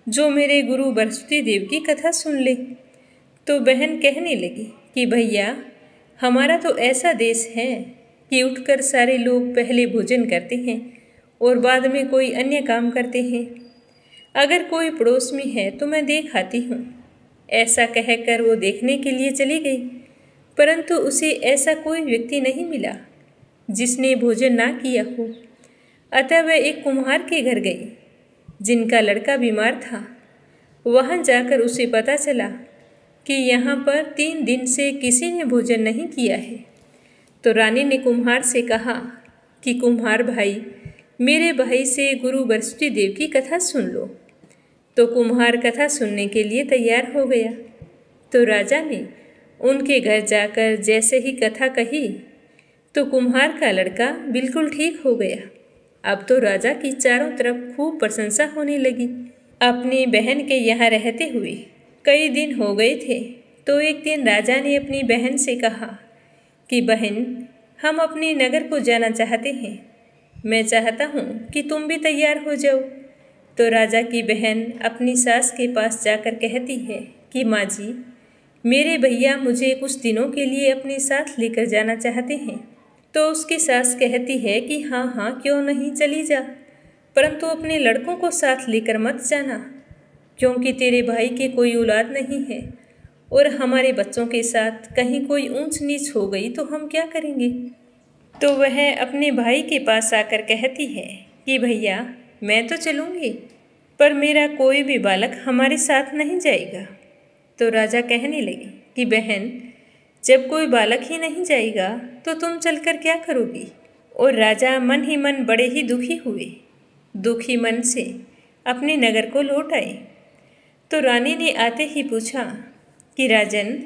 जो मेरे गुरु बृहस्पति देव की कथा सुन ले। तो बहन कहने लगी कि भैया, हमारा तो ऐसा देश है कि उठकर सारे लोग पहले भोजन करते हैं और बाद में कोई अन्य काम करते हैं। अगर कोई पड़ोस में है तो मैं देख आती हूँ। ऐसा कहकर वो देखने के लिए चली गई, परंतु उसे ऐसा कोई व्यक्ति नहीं मिला जिसने भोजन ना किया हो। अतः वह एक कुम्हार के घर गई जिनका लड़का बीमार था। वहाँ जाकर उसे पता चला कि यहाँ पर 3 दिन से किसी ने भोजन नहीं किया है। तो रानी ने कुम्हार से कहा कि कुम्हार भाई, मेरे भाई से गुरु बृहस्पति देव की कथा सुन लो। तो कुम्हार कथा सुनने के लिए तैयार हो गया। तो राजा ने उनके घर जाकर जैसे ही कथा कही तो कुम्हार का लड़का बिल्कुल ठीक हो गया। अब तो राजा की चारों तरफ खूब प्रशंसा होने लगी। अपनी बहन के यहाँ रहते हुए कई दिन हो गए थे। तो एक दिन राजा ने अपनी बहन से कहा कि बहन, हम अपने नगर को जाना चाहते हैं। मैं चाहता हूँ कि तुम भी तैयार हो जाओ। तो राजा की बहन अपनी सास के पास जाकर कहती है कि माँ जी, मेरे भैया मुझे कुछ दिनों के लिए अपने साथ लेकर जाना चाहते हैं। तो उसकी सास कहती है कि हाँ हाँ, क्यों नहीं, चली जा, परंतु अपने लड़कों को साथ लेकर मत जाना, क्योंकि तेरे भाई के कोई औलाद नहीं है और हमारे बच्चों के साथ कहीं कोई ऊंच नीच हो गई तो हम क्या करेंगे। तो वह अपने भाई के पास आकर कहती है कि भैया, मैं तो चलूँगी, पर मेरा कोई भी बालक हमारे साथ नहीं जाएगा। तो राजा कहने लगे कि बहन, जब कोई बालक ही नहीं जाएगा तो तुम चलकर क्या करोगी। और राजा मन ही मन बड़े ही दुखी हुए। दुखी मन से अपने नगर को लौट आए। तो रानी ने आते ही पूछा कि राजन,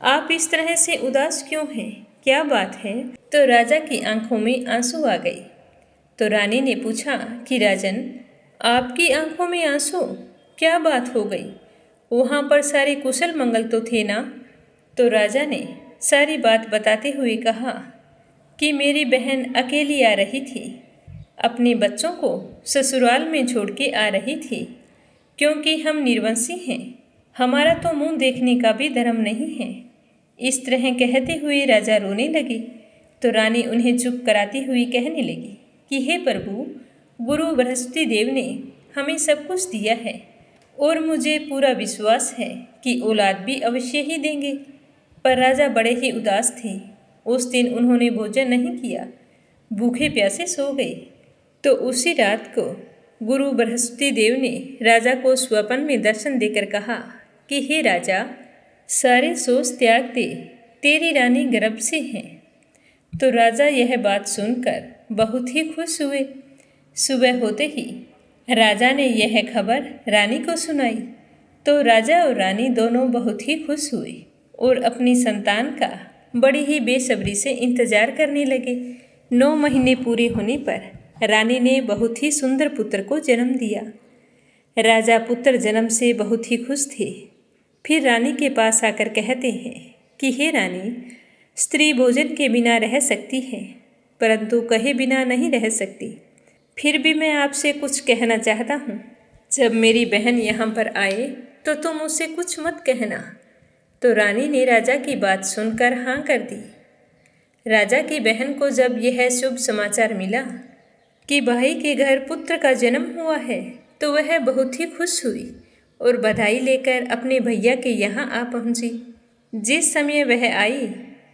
आप इस तरह से उदास क्यों हैं, क्या बात है। तो राजा की आंखों में आंसू आ गए। तो रानी ने पूछा कि राजन, आपकी आंखों में आंसू, क्या बात हो गई, वहाँ पर सारे कुशल मंगल तो थे ना। तो राजा ने सारी बात बताते हुए कहा कि मेरी बहन अकेली आ रही थी, अपने बच्चों को ससुराल में छोड़ के आ रही थी, क्योंकि हम निर्वंशी हैं, हमारा तो मुंह देखने का भी धर्म नहीं है। इस तरह कहते हुए राजा रोने लगे। तो रानी उन्हें चुप कराती हुई कहने लगी कि हे प्रभु, गुरु बृहस्पति देव ने हमें सब कुछ दिया है और मुझे पूरा विश्वास है कि औलाद भी अवश्य ही देंगे। पर राजा बड़े ही उदास थे। उस दिन उन्होंने भोजन नहीं किया, भूखे प्यासे सो गए। तो उसी रात को गुरु बृहस्पति देव ने राजा को स्वप्न में दर्शन देकर कहा कि हे राजा, सारे सोच त्याग दे, तेरी रानी गर्भ से है। तो राजा यह बात सुनकर बहुत ही खुश हुए। सुबह होते ही राजा ने यह खबर रानी को सुनाई। तो राजा और रानी दोनों बहुत ही खुश हुए और अपनी संतान का बड़ी ही बेसब्री से इंतजार करने लगे। 9 महीने पूरे होने पर रानी ने बहुत ही सुंदर पुत्र को जन्म दिया। राजा पुत्र जन्म से बहुत ही खुश थे। फिर रानी के पास आकर कहते हैं कि हे रानी, स्त्री भोजन के बिना रह सकती है, परंतु कहे बिना नहीं रह सकती। फिर भी मैं आपसे कुछ कहना चाहता हूँ। जब मेरी बहन यहाँ पर आए तो तुम उससे कुछ मत कहना। तो रानी ने राजा की बात सुनकर हाँ कर दी। राजा की बहन को जब यह शुभ समाचार मिला कि भाई के घर पुत्र का जन्म हुआ है तो वह बहुत ही खुश हुई और बधाई लेकर अपने भैया के यहाँ आ पहुँची। जिस समय वह आई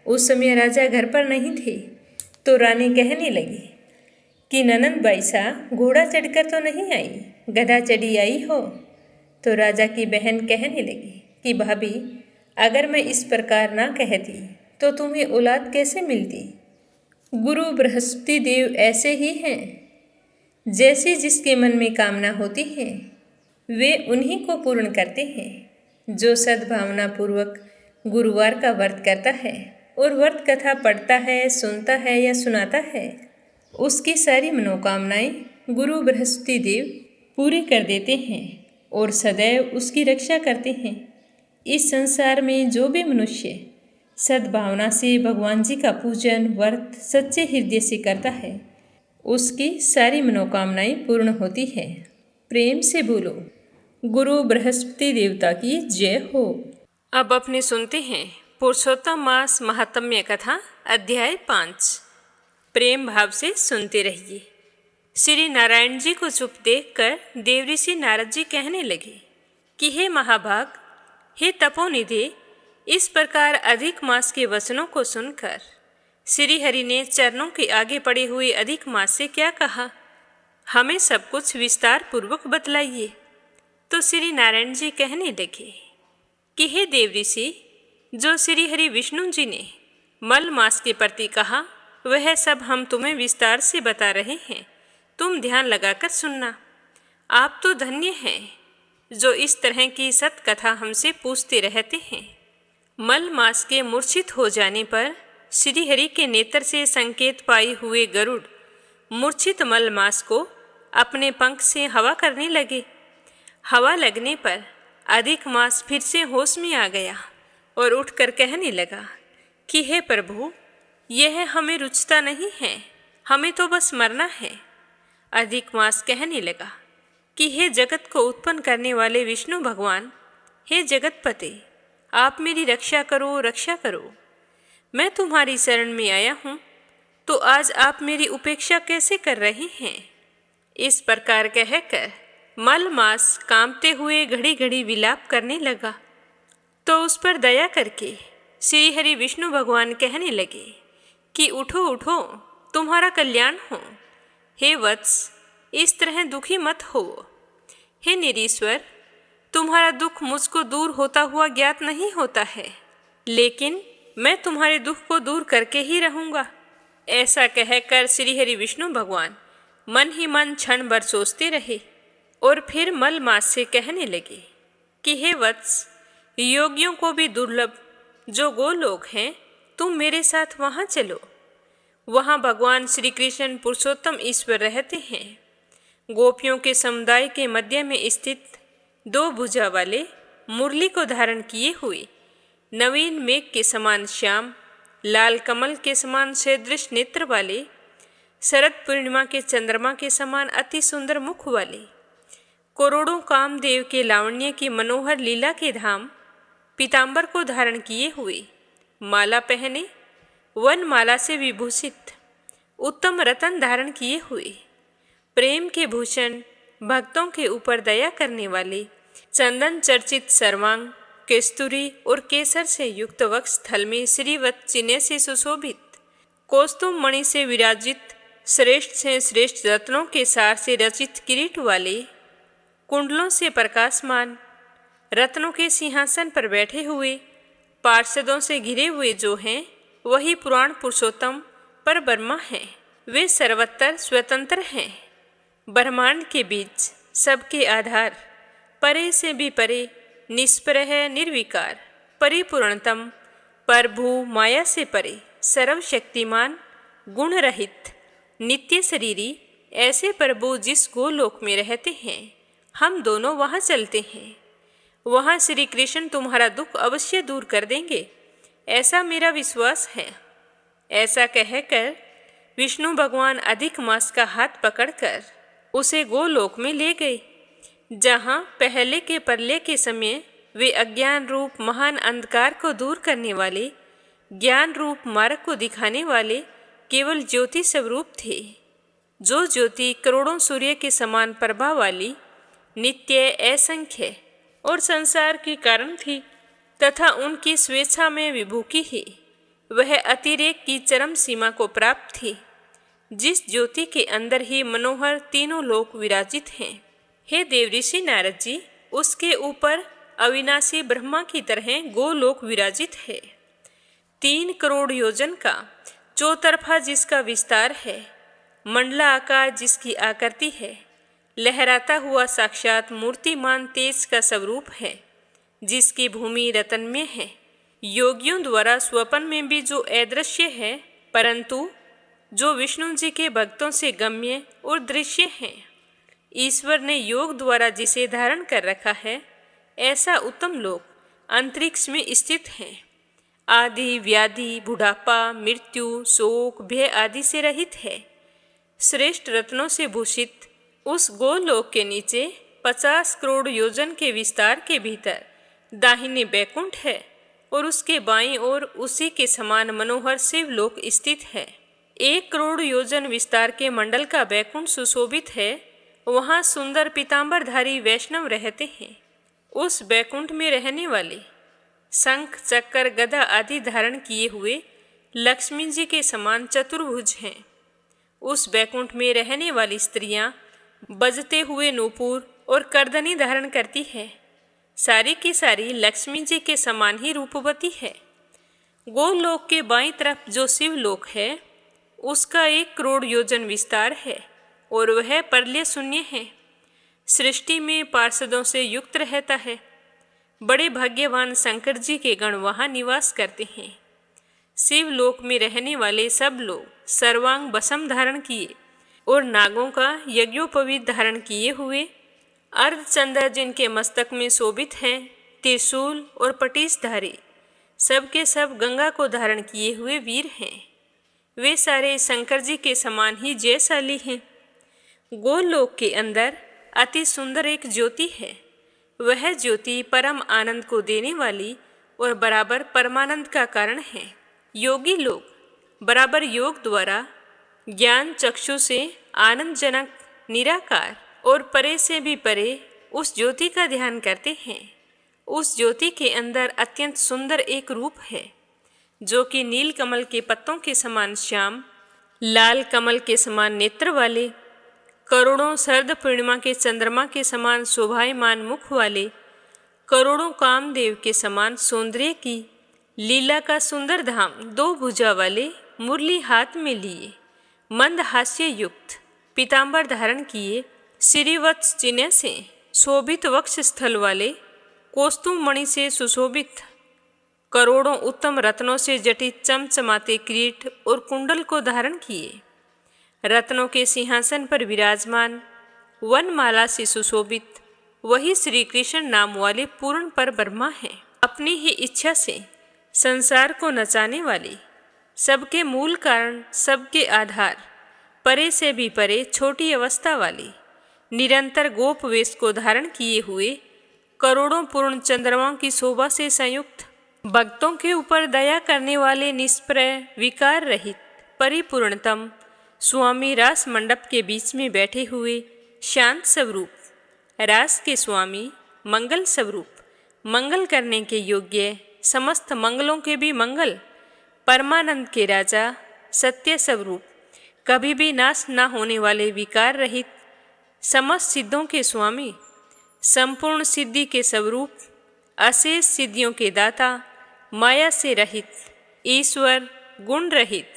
उस समय राजा घर पर नहीं थे, तो रानी कहने लगी कि ननंद बाईसा घोड़ा चढ़कर तो नहीं आई, गधा चढ़ी आई हो। तो राजा की बहन कहने लगी कि भाभी, अगर मैं इस प्रकार ना कहती तो तुम्हें औलाद कैसे मिलती। गुरु बृहस्पति देव ऐसे ही हैं, जैसे जिसके मन में कामना होती है वे उन्हीं को पूर्ण करते हैं। जो सद्भावना पूर्वक गुरुवार का व्रत करता है और व्रत कथा पढ़ता है, सुनता है या सुनाता है, उसकी सारी मनोकामनाएं गुरु बृहस्पति देव पूरी कर देते हैं और सदैव उसकी रक्षा करते हैं। इस संसार में जो भी मनुष्य सद्भावना से भगवान जी का पूजन व्रत सच्चे हृदय से करता है, उसकी सारी मनोकामनाएं पूर्ण होती है। प्रेम से बोलो, गुरु बृहस्पति देवता की जय हो। अब अपने सुनते हैं पुरुषोत्तम मास महात्म्य कथा अध्याय 5। प्रेम भाव से सुनते रहिए। श्री नारायण जी को चुप देखकर देवऋषि नारद जी कहने लगे कि हे महाभाग, हे तपोनिधि, इस प्रकार अधिक मास के वचनों को सुनकर श्री हरि ने चरणों के आगे पड़े हुए अधिक मास से क्या कहा, हमें सब कुछ विस्तार पूर्वक बतलाइए। तो श्री नारायण जी कहने लगे कि हे देवऋषि, जो श्री हरि विष्णु जी ने मल मास के प्रति कहा वह सब हम तुम्हें विस्तार से बता रहे हैं, तुम ध्यान लगाकर सुनना। आप तो धन्य हैं जो इस तरह की सत कथा हमसे पूछते रहते हैं। मल मास के मूर्छित हो जाने पर श्री हरि के नेत्र से संकेत पाए हुए गरुड़ मूर्छित मल मास को अपने पंख से हवा करने लगे। हवा लगने पर अधिक मास फिर से होश में आ गया और उठकर कहने लगा कि हे प्रभु, यह हमें रुचता नहीं है, हमें तो बस मरना है। अधिक मास कहने लगा कि हे जगत को उत्पन्न करने वाले विष्णु भगवान, हे जगतपते, आप मेरी रक्षा करो, रक्षा करो। मैं तुम्हारी शरण में आया हूँ, तो आज आप मेरी उपेक्षा कैसे कर रहे हैं। इस प्रकार कहकर मल मास कांपते हुए घड़ी घड़ी विलाप करने लगा। तो उस पर दया करके श्री हरि विष्णु भगवान कहने लगे कि उठो उठो, तुम्हारा कल्याण हो। हे वत्स, इस तरह दुखी मत हो। हे निरीश्वर, तुम्हारा दुख मुझको दूर होता हुआ ज्ञात नहीं होता है, लेकिन मैं तुम्हारे दुख को दूर करके ही रहूँगा। ऐसा कहकर श्री हरि विष्णु भगवान मन ही मन क्षण भर सोचते रहे और फिर मल मास से कहने लगे कि हे वत्स, योगियों को भी दुर्लभ जो गोलोक हैं, तुम मेरे साथ वहाँ चलो। वहाँ भगवान श्री कृष्ण पुरुषोत्तम ईश्वर रहते हैं। गोपियों के समुदाय के मध्य में स्थित 2 भुजा वाले मुरली को धारण किए हुए नवीन मेघ के समान श्याम, लाल कमल के समान सदृश नेत्र वाले, शरद पूर्णिमा के चंद्रमा के समान अति सुंदर मुख वाले, करोड़ों कामदेव के लावण्य की मनोहर लीला के धाम पीतांबर को धारण किए हुए, माला पहने, वन माला से विभूषित, उत्तम रतन धारण किए हुए, प्रेम के भूषण, भक्तों के ऊपर दया करने वाले, चंदन चर्चित सर्वांग, केस्तूरी और केसर से युक्त वक्ष स्थल में श्रीवत चिन्ह से सुशोभित, कौस्तुभ मणि से विराजित, श्रेष्ठ से श्रेष्ठ रत्नों के सार से रचित किरीट वाले, कुंडलों से प्रकाशमान, रत्नों के सिंहासन पर बैठे हुए, पार्षदों से घिरे हुए जो हैं, वही पुराण पुरुषोत्तम पर ब्रह्मा हैं। वे सर्वत्र स्वतंत्र हैं, ब्रह्मांड के बीच सबके आधार, परे से भी परे, निष्प्रह निर्विकार, परिपूर्णतम, प्रभु माया से परे, सर्वशक्तिमान, गुण रहित, नित्य शरीरी, ऐसे प्रभु जिस गोलोक में रहते हैं, हम दोनों वहाँ चलते हैं। वहाँ श्री कृष्ण तुम्हारा दुख अवश्य दूर कर देंगे, ऐसा मेरा विश्वास है। ऐसा कहकर विष्णु भगवान अधिक मास का हाथ पकड़कर उसे गोलोक में ले गए, जहाँ पहले के प्रलय के समय वे अज्ञान रूप महान अंधकार को दूर करने वाले, ज्ञान रूप मार्ग को दिखाने वाले केवल ज्योति स्वरूप थे। जो ज्योति करोड़ों सूर्य के समान प्रभा वाली, नित्य, असंख्य और संसार की कारण थी। तथा उनकी स्वेच्छा में विभूति ही वह अतिरेक की चरम सीमा को प्राप्त थी, जिस ज्योति के अंदर ही मनोहर तीनों लोक विराजित हैं। हे देवऋषि नारद जी, उसके ऊपर अविनाशी ब्रह्मा की तरह गोलोक विराजित है। 3 करोड़ योजन का चौतरफा जिसका विस्तार है, मंडलाकार जिसकी आकृति है, लहराता हुआ साक्षात मूर्तिमान तेज का स्वरूप है, जिसकी भूमि रतन में है। योगियों द्वारा स्वप्न में भी जो अदृश्य है, परंतु जो विष्णु जी के भक्तों से गम्य और दृश्य है। ईश्वर ने योग द्वारा जिसे धारण कर रखा है, ऐसा उत्तम लोक अंतरिक्ष में स्थित है। आदि व्याधि, बुढ़ापा, मृत्यु, शोक, भय आदि से रहित है। श्रेष्ठ रत्नों से भूषित उस गोलोक के नीचे 50 करोड़ योजन के विस्तार के भीतर दाहिने बैकुंठ है और उसके बाईं ओर उसी के समान मनोहर शिवलोक स्थित है। 1 करोड़ योजन विस्तार के मंडल का बैकुंठ सुशोभित है। वहाँ सुंदर पीतांबरधारी वैष्णव रहते हैं। उस बैकुंठ में रहने वाले शंख, चक्र, गदा आदि धारण किए हुए लक्ष्मी जी के समान चतुर्भुज हैं। उस बैकुंठ में रहने वाली स्त्रियां बजते हुए नूपुर और करदनी धारण करती है। सारी की सारी लक्ष्मी जी के समान ही रूपवती है। गोलोक के बाईं तरफ जो शिवलोक है, उसका 1 करोड़ योजन विस्तार है और वह प्रलय शून्य है। सृष्टि में पार्षदों से युक्त रहता है। बड़े भाग्यवान शंकर जी के गण वहाँ निवास करते हैं। शिवलोक में रहने वाले सब लोग सर्वांग बसम धारण किए और नागों का यज्ञोपवीत धारण किए हुए, अर्धचंद्र जिनके मस्तक में शोभित हैं, त्रिशूल और पटीसधारी, सबके सब गंगा को धारण किए हुए वीर हैं। वे सारे शंकर जी के समान ही जयशाली हैं। गोलोक के अंदर अति सुंदर एक ज्योति है। वह ज्योति परम आनंद को देने वाली और बराबर परमानंद का कारण है। योगी लोग बराबर योग द्वारा ज्ञान चक्षु से आनंदजनक, निराकार और परे से भी परे उस ज्योति का ध्यान करते हैं। उस ज्योति के अंदर अत्यंत सुंदर एक रूप है, जो कि नील कमल के पत्तों के समान श्याम, लाल कमल के समान नेत्र वाले, करोड़ों शरद पूर्णिमा के चंद्रमा के समान शोभायमान मुख वाले, करोड़ों कामदेव के समान सौंदर्य की लीला का सुंदर धाम 2 भुजा वाले, मुरली हाथ में लिए, मंद हास्य युक्त पीतांबर धारण किए, श्रीवत्स चिन्ह से शोभित वक्ष स्थल वाले, कौस्तुभ मणि से सुशोभित, करोड़ों उत्तम रत्नों से जटित चमचमाते किरीट और कुंडल को धारण किए, रत्नों के सिंहासन पर विराजमान, वनमाला से सुशोभित वही श्री कृष्ण नाम वाले पूर्ण पर ब्रह्मा है। अपनी ही इच्छा से संसार को नचाने वाले, सबके मूल कारण, सबके आधार, परे से भी परे छोटी अवस्था वाली, निरंतर गोप वेश को धारण किए हुए, करोड़ों पूर्ण चंद्रमाओं की शोभा से संयुक्त, भक्तों के ऊपर दया करने वाले, निष्प्रय, विकार रहित, परिपूर्णतम स्वामी रास मंडप के बीच में बैठे हुए शांत स्वरूप, रास के स्वामी, मंगल स्वरूप, मंगल करने के योग्य, समस्त मंगलों के भी मंगल, परमानंद के राजा, सत्य स्वरूप, कभी भी नाश न होने वाले, विकार रहित, समस्त सिद्धों के स्वामी, संपूर्ण सिद्धि के स्वरूप, अशेष सिद्धियों के दाता, माया से रहित, ईश्वर, गुण रहित,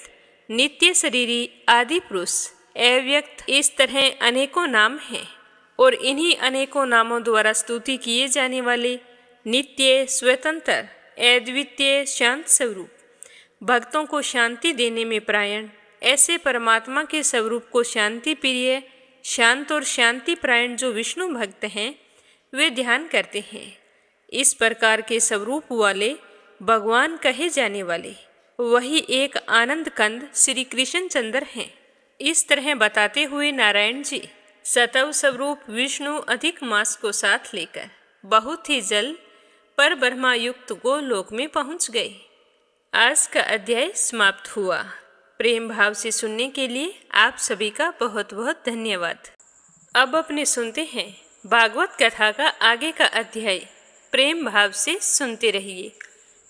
नित्य शरीरी, आदि पुरुष, अव्यक्त, इस तरह अनेकों नाम हैं। और इन्हीं अनेकों नामों द्वारा स्तुति किए जाने वाले नित्य, स्वतंत्र, अद्वितीय, शांत स्वरूप, भक्तों को शांति देने में प्रायण, ऐसे परमात्मा के स्वरूप को शांति प्रिय, शांत और शांति प्रायण जो विष्णु भक्त हैं, वे ध्यान करते हैं। इस प्रकार के स्वरूप वाले भगवान कहे जाने वाले वही एक आनंद कंद श्री कृष्ण चंद्र हैं। इस तरह बताते हुए नारायण जी सतव स्वरूप विष्णु अधिक मास को साथ लेकर बहुत ही जल्द पर ब्रह्मा युक्त गोलोक में पहुंच गए। आज का अध्याय समाप्त हुआ। प्रेम भाव से सुनने के लिए आप सभी का बहुत बहुत धन्यवाद। अब अपने सुनते हैं भागवत कथा का आगे का अध्याय। प्रेम भाव से सुनते रहिए।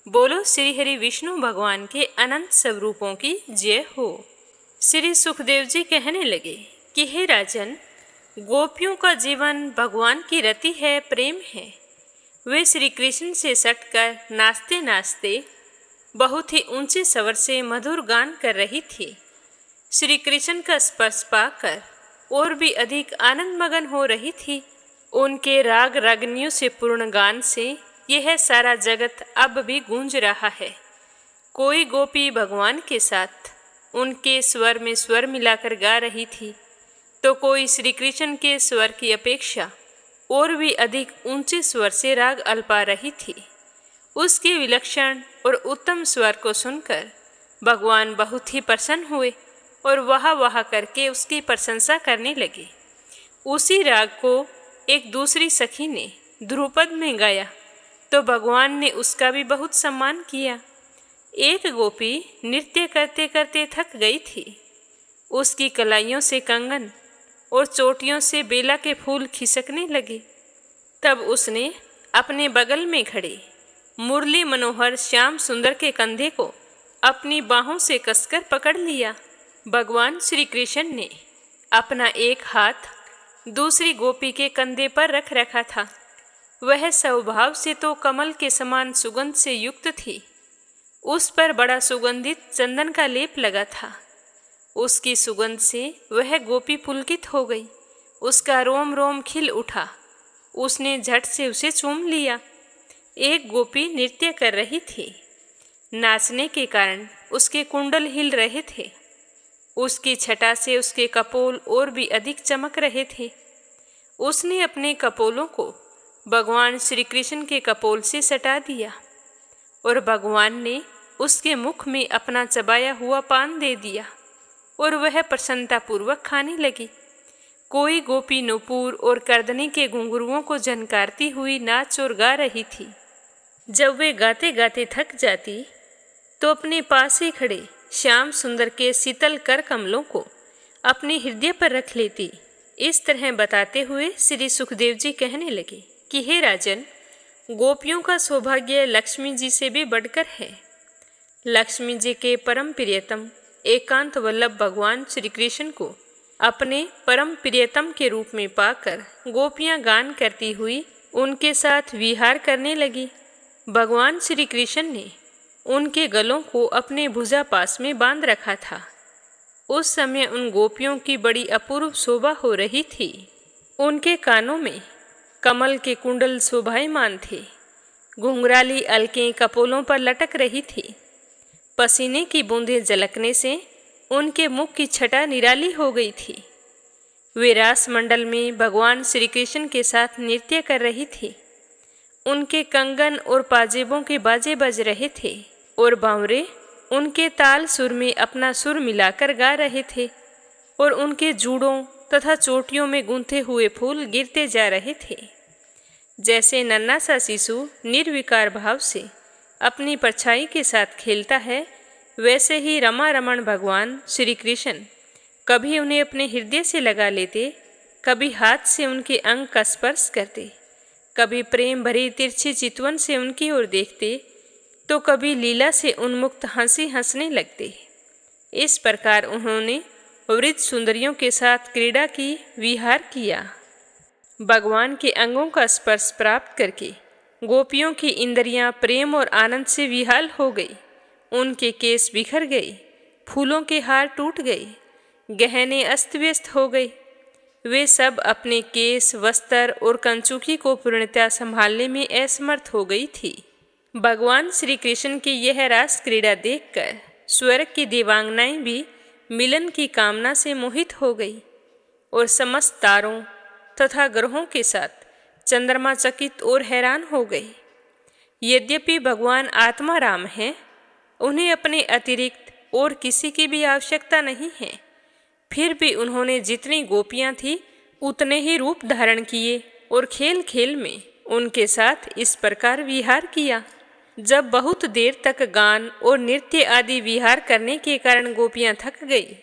बोलो श्री हरि विष्णु भगवान के अनंत स्वरूपों की जय हो। श्री सुखदेव जी कहने लगे कि हे राजन, गोपियों का जीवन भगवान की रति है, प्रेम है। वे श्री कृष्ण से सटकर नाचते नाचते बहुत ही ऊंचे स्वर से मधुर गान कर रही थी। श्री कृष्ण का स्पर्श पाकर और भी अधिक आनंद मगन हो रही थी। उनके राग रागनियों से पूर्ण गान से यह सारा जगत अब भी गूंज रहा है। कोई गोपी भगवान के साथ उनके स्वर में स्वर मिलाकर गा रही थी, तो कोई श्री कृष्ण के स्वर की अपेक्षा और भी अधिक ऊंचे स्वर से राग अल्पा रही थी। उसके विलक्षण और उत्तम स्वर को सुनकर भगवान बहुत ही प्रसन्न हुए और वाह वाह करके उसकी प्रशंसा करने लगे। उसी राग को एक दूसरी सखी ने ध्रुपद में गाया तो भगवान ने उसका भी बहुत सम्मान किया। एक गोपी नृत्य करते करते थक गई थी। उसकी कलाइयों से कंगन और चोटियों से बेला के फूल खिसकने लगे। तब उसने अपने बगल में खड़े मुरली मनोहर श्याम सुंदर के कंधे को अपनी बाहों से कसकर पकड़ लिया। भगवान श्री कृष्ण ने अपना एक हाथ दूसरी गोपी के कंधे पर रख रखा था। वह स्वभाव से तो कमल के समान सुगंध से युक्त थी। उस पर बड़ा सुगंधित चंदन का लेप लगा था। उसकी सुगंध से वह गोपी पुलकित हो गई। उसका रोम रोम खिल उठा। उसने झट से उसे चूम लिया। एक गोपी नृत्य कर रही थी। नाचने के कारण उसके कुंडल हिल रहे थे। उसकी छटा से उसके कपोल और भी अधिक चमक रहे थे। उसने अपने कपोलों को भगवान श्री कृष्ण के कपोल से सटा दिया और भगवान ने उसके मुख में अपना चबाया हुआ पान दे दिया और वह प्रसन्नतापूर्वक खाने लगी। कोई गोपी नुपुर और करदनी के घुंघरुओं को झनकारती हुई नाच और गा रही थी। जब वे गाते गाते थक जाती तो अपने पास ही खड़े श्याम सुंदर के शीतल कर कमलों को अपने हृदय पर रख लेती। इस तरह बताते हुए श्री सुखदेव जी कहने लगे कि हे राजन, गोपियों का सौभाग्य लक्ष्मी जी से भी बढ़कर है। लक्ष्मी जी के परम प्रियतम एकांत वल्लभ भगवान श्री कृष्ण को अपने परम प्रियतम के रूप में पाकर गोपियां गान करती हुई उनके साथ विहार करने लगी। भगवान श्री कृष्ण ने उनके गलों को अपने भुजा पास में बांध रखा था। उस समय उन गोपियों की बड़ी अपूर्व शोभा हो रही थी। उनके कानों में कमल के कुंडल शोभायमान थे। घुंघराली अलकें कपोलों पर लटक रही थी। पसीने की बूंदें झलकने से उनके मुख की छटा निराली हो गई थी। वे रास मंडल में भगवान श्री कृष्ण के साथ नृत्य कर रही थी। उनके कंगन और पाजेबों के बाजे बज रहे थे और बावरे उनके ताल सुर में अपना सुर मिलाकर गा रहे थे और उनके जूड़ों तथा चोटियों में गूंथे हुए फूल गिरते जा रहे थे। जैसे नन्हा सा शिशु निर्विकार भाव से अपनी परछाई के साथ खेलता है, वैसे ही रमा रमण भगवान श्री कृष्ण कभी उन्हें अपने हृदय से लगा लेते, कभी हाथ से उनके अंग का स्पर्श करते, कभी प्रेम भरी तिरछी चितवन से उनकी ओर देखते, तो कभी लीला से उन्मुक्त हंसी हंसने लगते। इस प्रकार उन्होंने वृद्ध सुंदरियों के साथ क्रीड़ा की, विहार किया। भगवान के अंगों का स्पर्श प्राप्त करके गोपियों की इंद्रियां प्रेम और आनंद से विहाल हो गई। उनके केस बिखर गए, फूलों के हार टूट गए, गहने अस्त व्यस्त हो गए। वे सब अपने केस, वस्त्र और कंचुकी को पूर्णतः संभालने में असमर्थ हो गई थी। भगवान श्री कृष्ण की यह रास क्रीड़ा देखकर स्वर्ग की देवांगनाएं भी मिलन की कामना से मोहित हो गई और समस्त तारों तथा ग्रहों के साथ चंद्रमा चकित और हैरान हो गए। यद्यपि भगवान आत्मा राम हैं, उन्हें अपने अतिरिक्त और किसी की भी आवश्यकता नहीं है, फिर भी उन्होंने जितनी गोपियां थी उतने ही रूप धारण किए और खेल खेल में उनके साथ इस प्रकार विहार किया। जब बहुत देर तक गान और नृत्य आदि विहार करने के कारण गोपियां थक गई,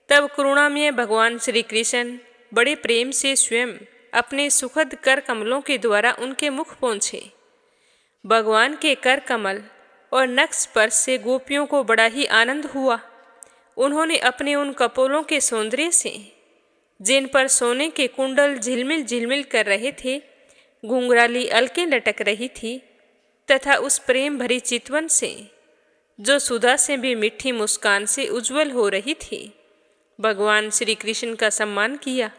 तब करुणामय भगवान श्री कृष्ण बड़े प्रेम से स्वयं अपने सुखद कर कमलों के द्वारा उनके मुख पहुँचे भगवान के कर कमल और नख स्पर्श से गोपियों को बड़ा ही आनंद हुआ। उन्होंने अपने उन कपोलों के सौंदर्य से, जिन पर सोने के कुंडल झिलमिल झिलमिल कर रहे थे, घुंघराली अलकें लटक रही थी, तथा उस प्रेम भरी चितवन से, जो सुधा से भी मीठी मुस्कान से उज्जवल हो रही थी, भगवान श्री कृष्ण का सम्मान किया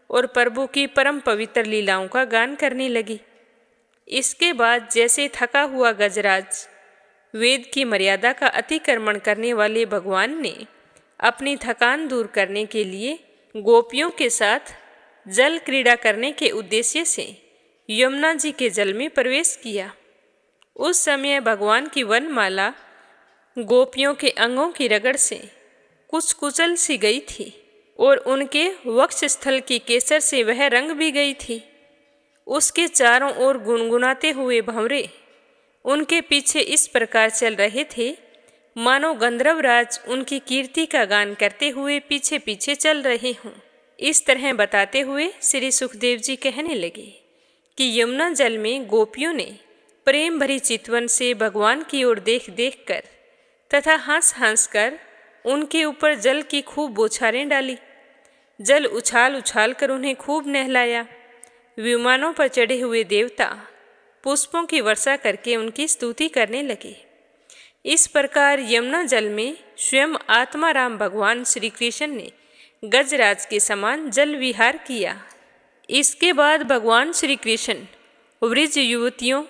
और प्रभु की परम पवित्र लीलाओं का गान करने लगी। इसके बाद जैसे थका हुआ गजराज, वेद की मर्यादा का अतिक्रमण करने वाले भगवान ने अपनी थकान दूर करने के लिए गोपियों के साथ जल क्रीड़ा करने के उद्देश्य से यमुना जी के जल में प्रवेश किया। उस समय भगवान की वनमाला गोपियों के अंगों की रगड़ से कुछ कुचल सी गई थी और उनके वक्ष स्थल की केसर से वह रंग भी गई थी। उसके चारों ओर गुनगुनाते हुए भंवरे उनके पीछे इस प्रकार चल रहे थे, मानो गंधर्वराज उनकी कीर्ति का गान करते हुए पीछे पीछे चल रहे हों। इस तरह बताते हुए श्री सुखदेव जी कहने लगे कि यमुना जल में गोपियों ने प्रेम भरी चितवन से भगवान की ओर देख देख कर तथा हंस हंस कर उनके ऊपर जल की खूब बौछारें डाली। जल उछाल उछाल कर उन्हें खूब नहलाया। विमानों पर चढ़े हुए देवता पुष्पों की वर्षा करके उनकी स्तुति करने लगे। इस प्रकार यमुना जल में स्वयं आत्माराम भगवान श्री कृष्ण ने गजराज के समान जल विहार किया। इसके बाद भगवान श्री कृष्ण वृज युवतियों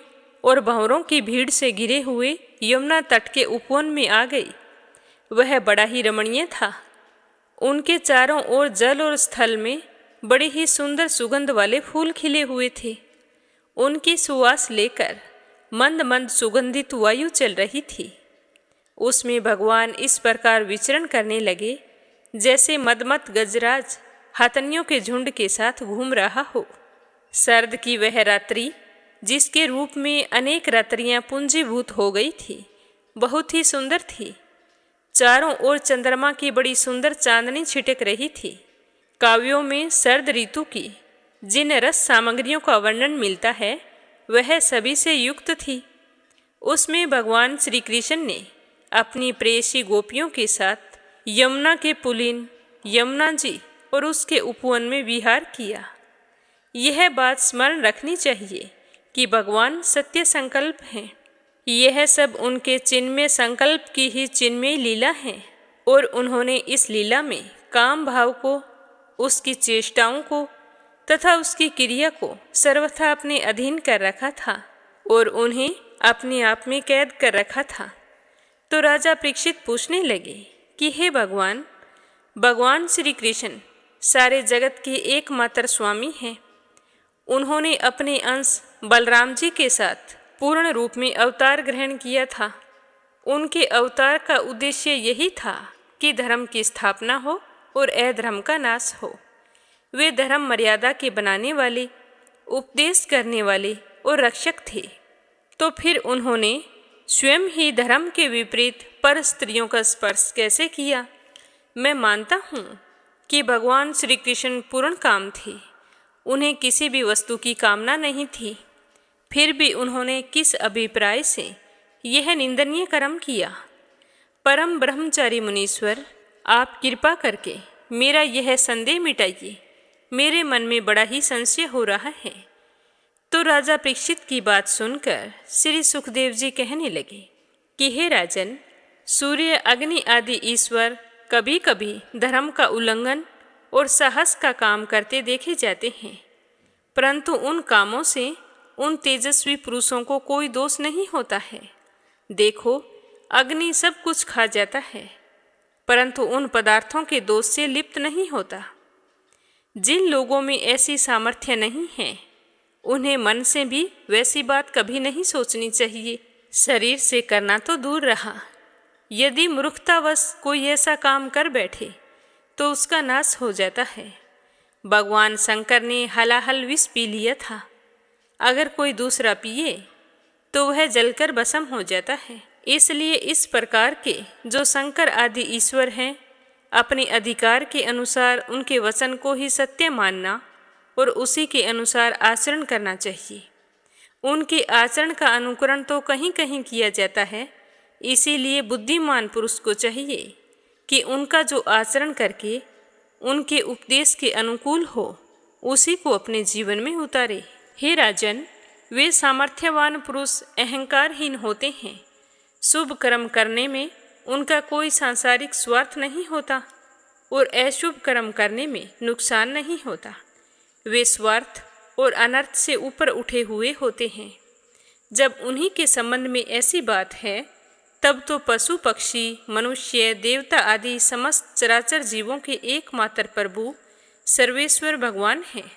और भंवरों की भीड़ से घिरे हुए यमुना तट के उपवन में आ गई। वह बड़ा ही रमणीय था। उनके चारों ओर जल और स्थल में बड़े ही सुंदर सुगंध वाले फूल खिले हुए थे। उनकी सुवास लेकर मंद मंद सुगंधित वायु चल रही थी। उसमें भगवान इस प्रकार विचरण करने लगे जैसे मदमत गजराज हाथनियों के झुंड के साथ घूम रहा हो। सर्द की वह रात्रि, जिसके रूप में अनेक रात्रियां पुंजीभूत हो गई थी, बहुत ही सुंदर थी। चारों ओर चंद्रमा की बड़ी सुंदर चांदनी छिटक रही थी। काव्यों में सर्द ऋतु की जिन रस सामग्रियों का वर्णन मिलता है, वह सभी से युक्त थी। उसमें भगवान श्री कृष्ण ने अपनी प्रेयसी गोपियों के साथ यमुना के पुलिन यमुना जी और उसके उपवन में विहार किया। यह बात स्मरण रखनी चाहिए कि भगवान सत्य संकल्प हैं। यह सब उनके चिन्मय संकल्प की ही चिन्मय लीला है और उन्होंने इस लीला में काम भाव को, उसकी चेष्टाओं को तथा उसकी क्रिया को सर्वथा अपने अधीन कर रखा था और उन्हें अपने आप में कैद कर रखा था। तो राजा परीक्षित पूछने लगे कि हे भगवान, भगवान श्री कृष्ण सारे जगत के एकमात्र स्वामी हैं। उन्होंने अपने अंश बलराम जी के साथ पूर्ण रूप में अवतार ग्रहण किया था। उनके अवतार का उद्देश्य यही था कि धर्म की स्थापना हो और अधर्म का नाश हो। वे धर्म मर्यादा के बनाने वाले, उपदेश करने वाले और रक्षक थे। तो फिर उन्होंने स्वयं ही धर्म के विपरीत पर स्त्रियों का स्पर्श कैसे किया? मैं मानता हूँ कि भगवान श्री कृष्ण पूर्ण काम थे। उन्हें किसी भी वस्तु की कामना नहीं थी। फिर भी उन्होंने किस अभिप्राय से यह निंदनीय कर्म किया? परम ब्रह्मचारी मुनीश्वर, आप कृपा करके मेरा यह संदेह मिटाइए। मेरे मन में बड़ा ही संशय हो रहा है। तो राजा परीक्षित की बात सुनकर श्री सुखदेव जी कहने लगे कि हे राजन, सूर्य, अग्नि आदि ईश्वर कभी कभी धर्म का उल्लंघन और साहस का काम करते देखे जाते हैं, परंतु उन कामों से उन तेजस्वी पुरुषों को कोई दोष नहीं होता है। देखो, अग्नि सब कुछ खा जाता है, परंतु उन पदार्थों के दोष से लिप्त नहीं होता। जिन लोगों में ऐसी सामर्थ्य नहीं है, उन्हें मन से भी वैसी बात कभी नहीं सोचनी चाहिए। शरीर से करना तो दूर रहा, यदि मूर्खतावश कोई ऐसा काम कर बैठे तो उसका नाश हो जाता है। भगवान शंकर ने हलाहल विष पी लिया था। अगर कोई दूसरा पिए तो वह जलकर भस्म हो जाता है। इसलिए इस प्रकार के जो शंकर आदि ईश्वर हैं, अपने अधिकार के अनुसार उनके वचन को ही सत्य मानना और उसी के अनुसार आचरण करना चाहिए। उनके आचरण का अनुकरण तो कहीं कहीं किया जाता है। इसीलिए बुद्धिमान पुरुष को चाहिए कि उनका जो आचरण करके उनके उपदेश के अनुकूल हो, उसी को अपने जीवन में उतारे। हे राजन, वे सामर्थ्यवान पुरुष अहंकारहीन होते हैं। शुभ कर्म करने में उनका कोई सांसारिक स्वार्थ नहीं होता और अशुभ कर्म करने में नुकसान नहीं होता। वे स्वार्थ और अनर्थ से ऊपर उठे हुए होते हैं। जब उन्हीं के संबंध में ऐसी बात है, तब तो पशु पक्षी, मनुष्य, देवता आदि समस्त चराचर जीवों के एकमात्र प्रभु सर्वेश्वर भगवान हैं।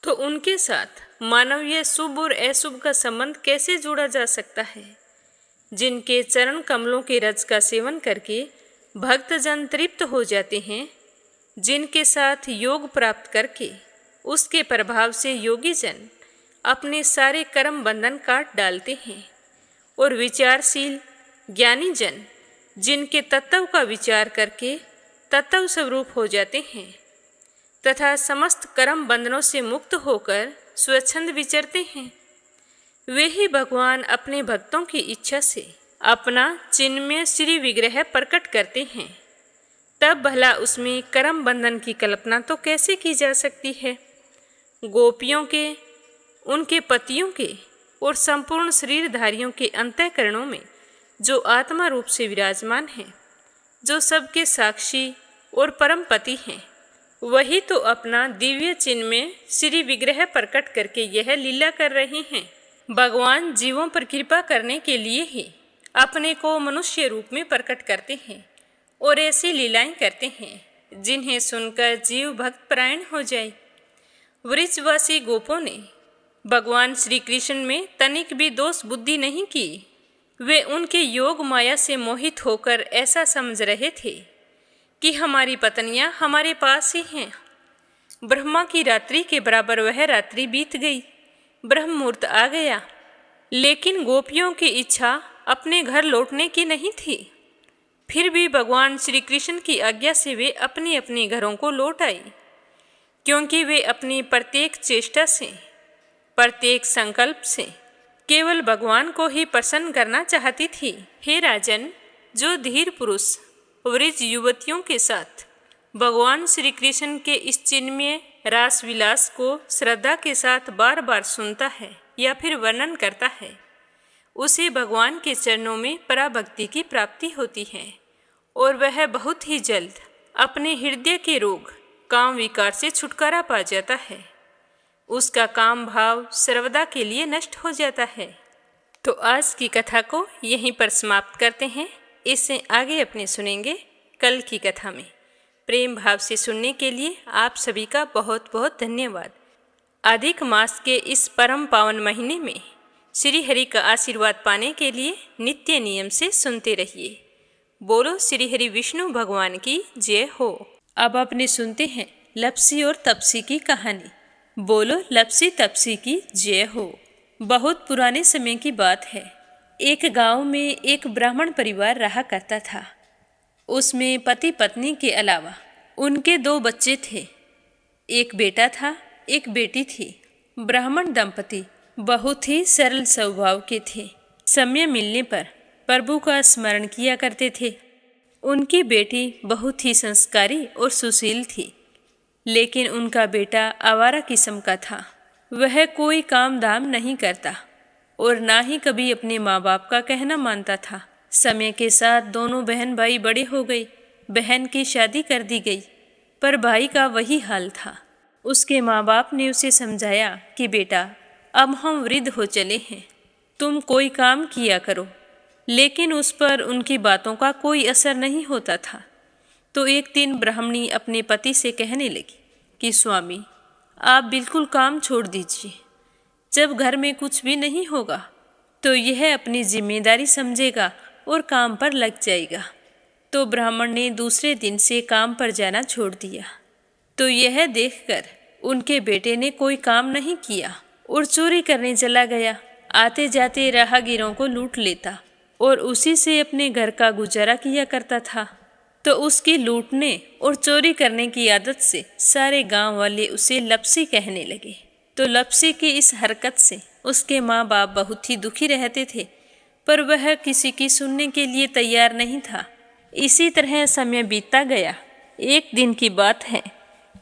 तो उनके साथ मानवीय शुभ और अशुभ का संबंध कैसे जोड़ा जा सकता है? जिनके चरण कमलों के रज का सेवन करके भक्तजन तृप्त हो जाते हैं, जिनके साथ योग प्राप्त करके उसके प्रभाव से योगी जन अपने सारे कर्म बंधन काट डालते हैं, और विचारशील ज्ञानी जन जिनके तत्व का विचार करके तत्व स्वरूप हो जाते हैं तथा समस्त कर्म बंधनों से मुक्त होकर स्वच्छंद विचरते हैं, वे ही भगवान अपने भक्तों की इच्छा से अपना चिन्मय श्री विग्रह प्रकट करते हैं। तब भला उसमें कर्म बंधन की कल्पना तो कैसे की जा सकती है? गोपियों के, उनके पतियों के और संपूर्ण शरीरधारियों के अंतःकरणों में जो आत्मा रूप से विराजमान हैं, जो सबके साक्षी और परम पति हैं, वही तो अपना दिव्य चिन्ह में श्री विग्रह प्रकट करके यह लीला कर रहे हैं। भगवान जीवों पर कृपा करने के लिए ही अपने को मनुष्य रूप में प्रकट करते हैं और ऐसी लीलाएं करते हैं जिन्हें सुनकर जीव भक्त परायण हो जाए। वृक्षवासी गोपों ने भगवान श्री कृष्ण में तनिक भी दोष बुद्धि नहीं की। वे उनके योग माया से मोहित होकर ऐसा समझ रहे थे कि हमारी पत्नियां हमारे पास ही हैं। ब्रह्मा की रात्रि के बराबर वह रात्रि बीत गई, ब्रह्म मुहूर्त आ गया, लेकिन गोपियों की इच्छा अपने घर लौटने की नहीं थी। फिर भी भगवान श्री कृष्ण की आज्ञा से वे अपने अपने घरों को लौट आई, क्योंकि वे अपनी प्रत्येक चेष्टा से, प्रत्येक संकल्प से केवल भगवान को ही प्रसन्न करना चाहती थी। हे राजन, जो धीर पुरुष वृद्ध युवतियों के साथ भगवान श्री कृष्ण के इस चिन्मय रास विलास को श्रद्धा के साथ बार बार सुनता है या फिर वर्णन करता है, उसे भगवान के चरणों में पराभक्ति की प्राप्ति होती है और वह बहुत ही जल्द अपने हृदय के रोग काम विकार से छुटकारा पा जाता है। उसका काम भाव सर्वदा के लिए नष्ट हो जाता है। तो आज की कथा को यहीं पर समाप्त करते हैं। इससे आगे अपने सुनेंगे कल की कथा में। प्रेम भाव से सुनने के लिए आप सभी का बहुत बहुत धन्यवाद। अधिक मास के इस परम पावन महीने में श्री हरि का आशीर्वाद पाने के लिए नित्य नियम से सुनते रहिए। बोलो श्री हरि विष्णु भगवान की जय हो। अब अपने सुनते हैं लप्सी और तपसी की कहानी। बोलो लप्सी तपसी की जय हो। बहुत पुराने समय की बात है। एक गांव में एक ब्राह्मण परिवार रहा करता था। उसमें पति पत्नी के अलावा उनके 2 बच्चे थे। एक बेटा था, एक बेटी थी। ब्राह्मण दंपति बहुत ही सरल स्वभाव के थे। समय मिलने पर प्रभु का स्मरण किया करते थे। उनकी बेटी बहुत ही संस्कारी और सुशील थी, लेकिन उनका बेटा आवारा किस्म का था। वह कोई काम धाम नहीं करता और ना ही कभी अपने माँ बाप का कहना मानता था। समय के साथ दोनों बहन भाई बड़े हो गए। बहन की शादी कर दी गई, पर भाई का वही हाल था। उसके माँ बाप ने उसे समझाया कि बेटा, अब हम वृद्ध हो चले हैं, तुम कोई काम किया करो, लेकिन उस पर उनकी बातों का कोई असर नहीं होता था। तो एक दिन ब्राह्मणी अपने पति से कहने लगी कि स्वामी, आप बिल्कुल काम छोड़ दीजिए। जब घर में कुछ भी नहीं होगा तो यह अपनी जिम्मेदारी समझेगा और काम पर लग जाएगा। तो ब्राह्मण ने दूसरे दिन से काम पर जाना छोड़ दिया। तो यह देखकर उनके बेटे ने कोई काम नहीं किया और चोरी करने चला गया। आते जाते राहगीरों को लूट लेता और उसी से अपने घर का गुजारा किया करता था। तो उसकी लूटने और चोरी करने की आदत से सारे गांव वाले उसे लप्सी कहने लगे। तो लप्सी की इस हरकत से उसके माँ बाप बहुत ही दुखी रहते थे, पर वह किसी की सुनने के लिए तैयार नहीं था। इसी तरह समय बीतता गया। एक दिन की बात है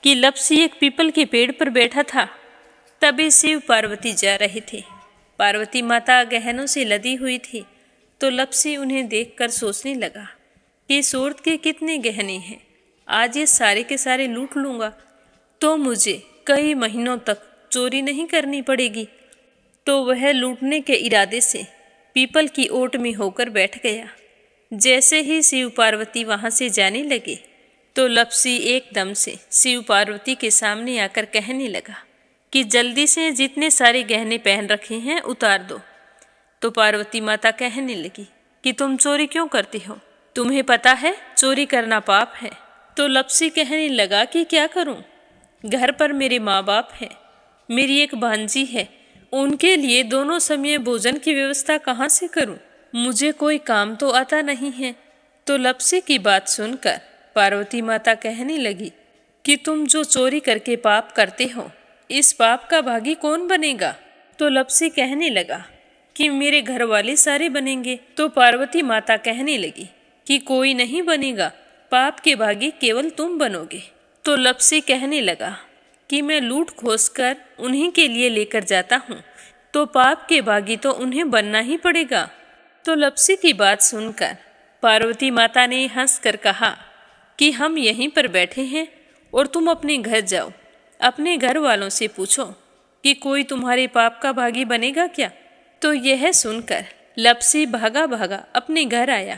कि लप्सी एक पीपल के पेड़ पर बैठा था। तभी शिव पार्वती जा रहे थे। पार्वती माता गहनों से लदी हुई थी, तो लप्सी उन्हें देखकर सोचने लगा कि सूरत के कितने गहने हैं, आज ये सारे के सारे लूट लूँगा तो मुझे कई महीनों तक चोरी नहीं करनी पड़ेगी। तो वह लूटने के इरादे से पीपल की ओट में होकर बैठ गया। जैसे ही शिव पार्वती वहाँ से जाने लगे तो लप्सी एकदम से शिव पार्वती के सामने आकर कहने लगा कि जल्दी से जितने सारे गहने पहन रखे हैं उतार दो। तो पार्वती माता कहने लगी कि तुम चोरी क्यों करती हो, तुम्हें पता है चोरी करना पाप है। तो लप्सी कहने लगा कि क्या करूं, घर पर मेरे माँ बाप हैं, मेरी एक भांजी है, उनके लिए दोनों समय भोजन की व्यवस्था कहाँ से करूं, मुझे कोई काम तो आता नहीं है। तो लप्सी की बात सुनकर पार्वती माता कहने लगी कि तुम जो चोरी करके पाप करते हो, इस पाप का भागी कौन बनेगा। तो लप्सी कहने लगा कि मेरे घर वाले सारे बनेंगे। तो पार्वती माता कहने लगी कि कोई नहीं बनेगा, पाप के भागी केवल तुम बनोगे। तो लप्सी कहने लगा कि मैं लूट खोस कर उन्हीं के लिए लेकर जाता हूँ, तो पाप के भागी तो उन्हें बनना ही पड़ेगा। तो लप्सी की बात सुनकर पार्वती माता ने हंसकर कहा कि हम यहीं पर बैठे हैं और तुम अपने घर जाओ, अपने घर वालों से पूछो कि कोई तुम्हारे पाप का भागी बनेगा क्या। तो यह सुनकर लप्सी भागा भागा अपने घर आया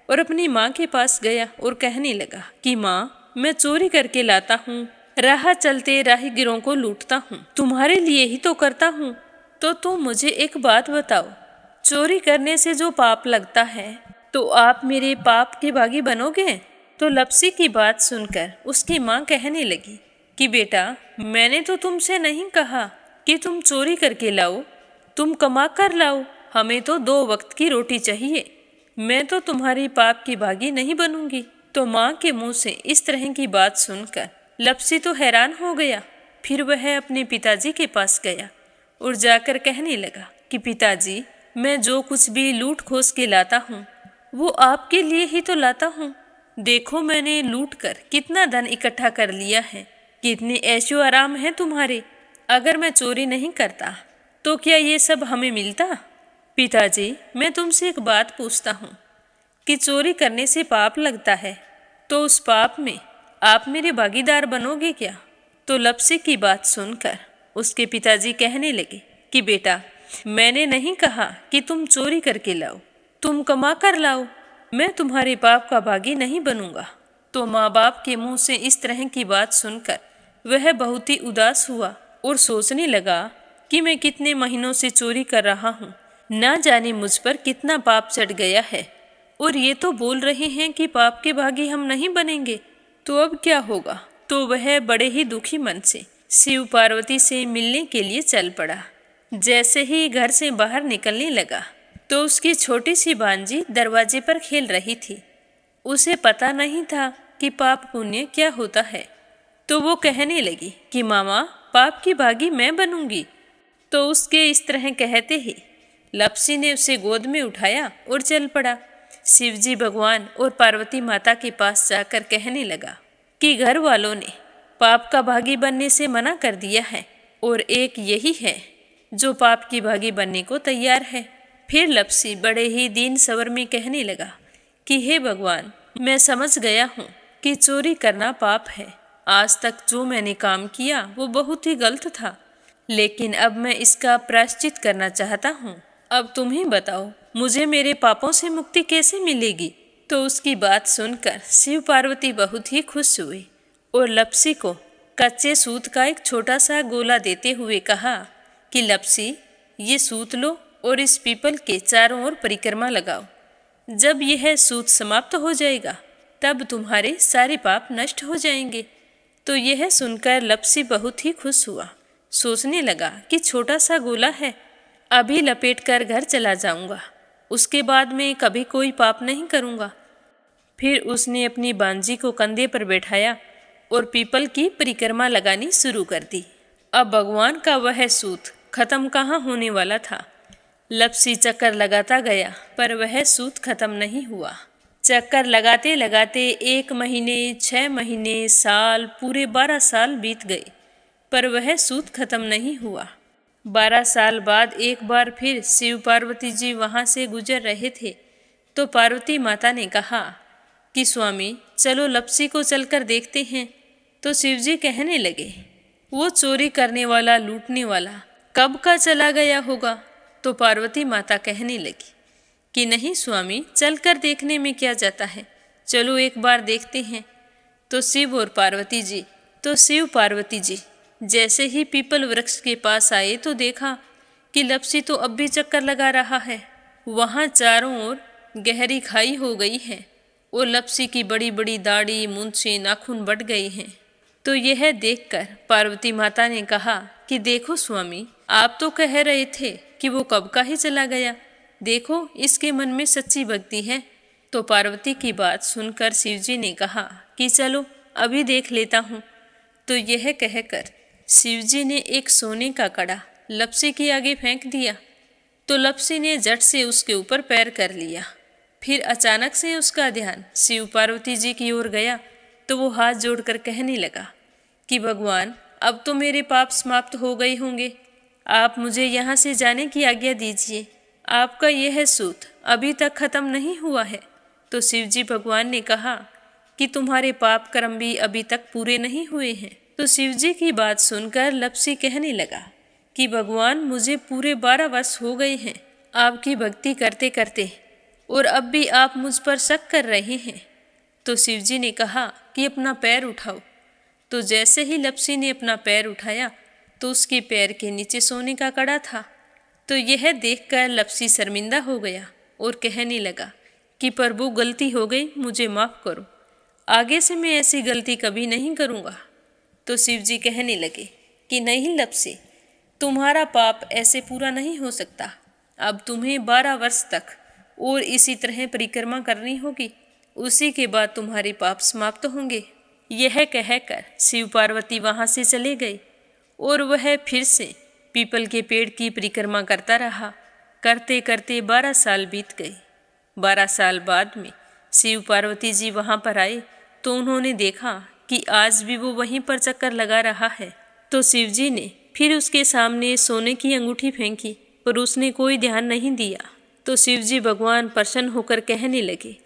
और अपनी माँ के पास गया और कहने लगा कि माँ, मैं चोरी करके लाता हूँ, राह चलते राहगीरों को लूटता हूँ, तुम्हारे लिए ही तो करता हूँ। तो तुम मुझे एक बात बताओ, चोरी करने से जो पाप लगता है तो आप मेरे पाप के भागी बनोगे। तो लप्सी की बात सुनकर उसकी माँ कहने लगी कि बेटा, मैंने तो तुमसे नहीं कहा कि तुम चोरी करके लाओ, तुम कमा कर लाओ, हमें तो 2 वक्त की रोटी चाहिए, मैं तो तुम्हारे पाप की भागी नहीं बनूंगी। तो माँ के मुंह से इस तरह की बात सुनकर लप्सी तो हैरान हो गया। फिर वह अपने पिताजी के पास गया और जाकर कहने लगा कि पिताजी, मैं जो कुछ भी लूट खोस के लाता हूँ वो आपके लिए ही तो लाता हूँ। देखो मैंने लूट कर कितना धन इकट्ठा कर लिया है, कितने ऐशो आराम हैं तुम्हारे। अगर मैं चोरी नहीं करता तो क्या ये सब हमें मिलता। पिताजी, मैं तुमसे एक बात पूछता हूँ कि चोरी करने से पाप लगता है, तो उस पाप में आप मेरे भागीदार बनोगे क्या। तो लप्सी की बात सुनकर उसके पिताजी कहने लगे कि बेटा, मैंने नहीं कहा कि तुम चोरी करके लाओ, तुम कमा कर लाओ, मैं तुम्हारे पाप का भागी नहीं बनूंगा। तो माँ बाप के मुंह से इस तरह की बात सुनकर वह बहुत ही उदास हुआ और सोचने लगा कि मैं कितने महीनों से चोरी कर रहा हूँ, ना जाने मुझ पर कितना पाप चढ़ गया है, और ये तो बोल रहे हैं कि पाप के भागी हम नहीं बनेंगे, तो अब क्या होगा। तो वह बड़े ही दुखी मन से शिव पार्वती से मिलने के लिए चल पड़ा। जैसे ही घर से बाहर निकलने लगा तो उसकी छोटी सी भांजी दरवाजे पर खेल रही थी। उसे पता नहीं था कि पाप पुण्य क्या होता है, तो वो कहने लगी कि मामा, पाप की भागी मैं बनूंगी। तो उसके इस तरह कहते ही लप्सी ने उसे गोद में उठाया और चल पड़ा। शिवजी भगवान और पार्वती माता के पास जाकर कहने लगा कि घर वालों ने पाप का भागी बनने से मना कर दिया है और एक यही है जो पाप की भागी बनने को तैयार है। फिर लप्सी बड़े ही दीन स्वर में कहने लगा कि हे भगवान, मैं समझ गया हूँ कि चोरी करना पाप है। आज तक जो मैंने काम किया वो बहुत ही गलत था, लेकिन अब मैं इसका प्रायश्चित करना चाहता हूँ। अब तुम ही बताओ, मुझे मेरे पापों से मुक्ति कैसे मिलेगी। तो उसकी बात सुनकर शिव पार्वती बहुत ही खुश हुए और लप्सी को कच्चे सूत का एक छोटा सा गोला देते हुए कहा कि लप्सी, ये सूत लो और इस पीपल के चारों ओर परिक्रमा लगाओ। जब यह सूत समाप्त हो जाएगा तब तुम्हारे सारे पाप नष्ट हो जाएंगे। तो यह सुनकर लप्सी बहुत ही खुश हुआ। सोचने लगा कि छोटा सा गोला है, अभी लपेट कर घर चला जाऊंगा, उसके बाद में कभी कोई पाप नहीं करूंगा। फिर उसने अपनी बांजी को कंधे पर बैठाया और पीपल की परिक्रमा लगानी शुरू कर दी। अब भगवान का वह सूत खत्म कहाँ होने वाला था। लपसी चक्कर लगाता गया पर वह सूत खत्म नहीं हुआ। चक्कर लगाते लगाते 1 महीने, 6 महीने, साल, पूरे 12 साल बीत गए पर वह सूत खत्म नहीं हुआ। 12 साल बाद एक बार फिर शिव पार्वती जी वहाँ से गुजर रहे थे तो पार्वती माता ने कहा कि स्वामी चलो लपसी को चलकर देखते हैं। तो शिवजी कहने लगे, वो चोरी करने वाला, लूटने वाला कब का चला गया होगा। तो पार्वती माता कहने लगी कि नहीं स्वामी, चलकर देखने में क्या जाता है, चलो एक बार देखते हैं। तो शिव पार्वती जी जैसे ही पीपल वृक्ष के पास आए तो देखा कि लपसी तो अब भी चक्कर लगा रहा है। वहाँ चारों ओर गहरी खाई हो गई है और लपसी की बड़ी बड़ी दाढ़ी, मूंछें, नाखून बढ़ गए हैं। तो यह देखकर पार्वती माता ने कहा कि देखो स्वामी, आप तो कह रहे थे कि वो कब का ही चला गया, देखो इसके मन में सच्ची भक्ति है। तो पार्वती की बात सुनकर शिवजी ने कहा कि चलो अभी देख लेता हूँ। तो यह कहकर शिवजी ने एक सोने का कड़ा लपसी के आगे फेंक दिया। तो लपसी ने झट से उसके ऊपर पैर कर लिया। फिर अचानक से उसका ध्यान शिव पार्वती जी की ओर गया तो वो हाथ जोड़कर कहने लगा कि भगवान, अब तो मेरे पाप समाप्त हो गए होंगे, आप मुझे यहाँ से जाने की आज्ञा दीजिए। आपका यह सूत अभी तक खत्म नहीं हुआ है। तो शिवजी भगवान ने कहा कि तुम्हारे पाप कर्म भी अभी तक पूरे नहीं हुए हैं। तो शिवजी की बात सुनकर लपसी कहने लगा कि भगवान, मुझे पूरे 12 वर्ष हो गए हैं आपकी भक्ति करते करते और अब भी आप मुझ पर शक कर रहे हैं। तो शिवजी ने कहा कि अपना पैर उठाओ। तो जैसे ही लपसी ने अपना पैर उठाया तो उसके पैर के नीचे सोने का कड़ा था। तो यह देखकर लपसी शर्मिंदा हो गया और कहने लगा कि प्रभु, गलती हो गई, मुझे माफ़ करो, आगे से मैं ऐसी गलती कभी नहीं करूँगा। तो शिवजी कहने लगे कि नहीं लपसी, तुम्हारा पाप ऐसे पूरा नहीं हो सकता। अब तुम्हें 12 वर्ष तक और इसी तरह परिक्रमा करनी होगी, उसी के बाद तुम्हारे पाप समाप्त होंगे। यह कहकर शिव पार्वती वहाँ से चले गए और वह फिर से पीपल के पेड़ की परिक्रमा करता रहा। करते करते 12 साल बीत गए। 12 साल बाद में शिव पार्वती जी वहाँ पर आए तो उन्होंने देखा कि आज भी वो वहीं पर चक्कर लगा रहा है। तो शिवजी ने फिर उसके सामने सोने की अंगूठी फेंकी पर उसने कोई ध्यान नहीं दिया। तो शिवजी भगवान प्रसन्न होकर कहने लगे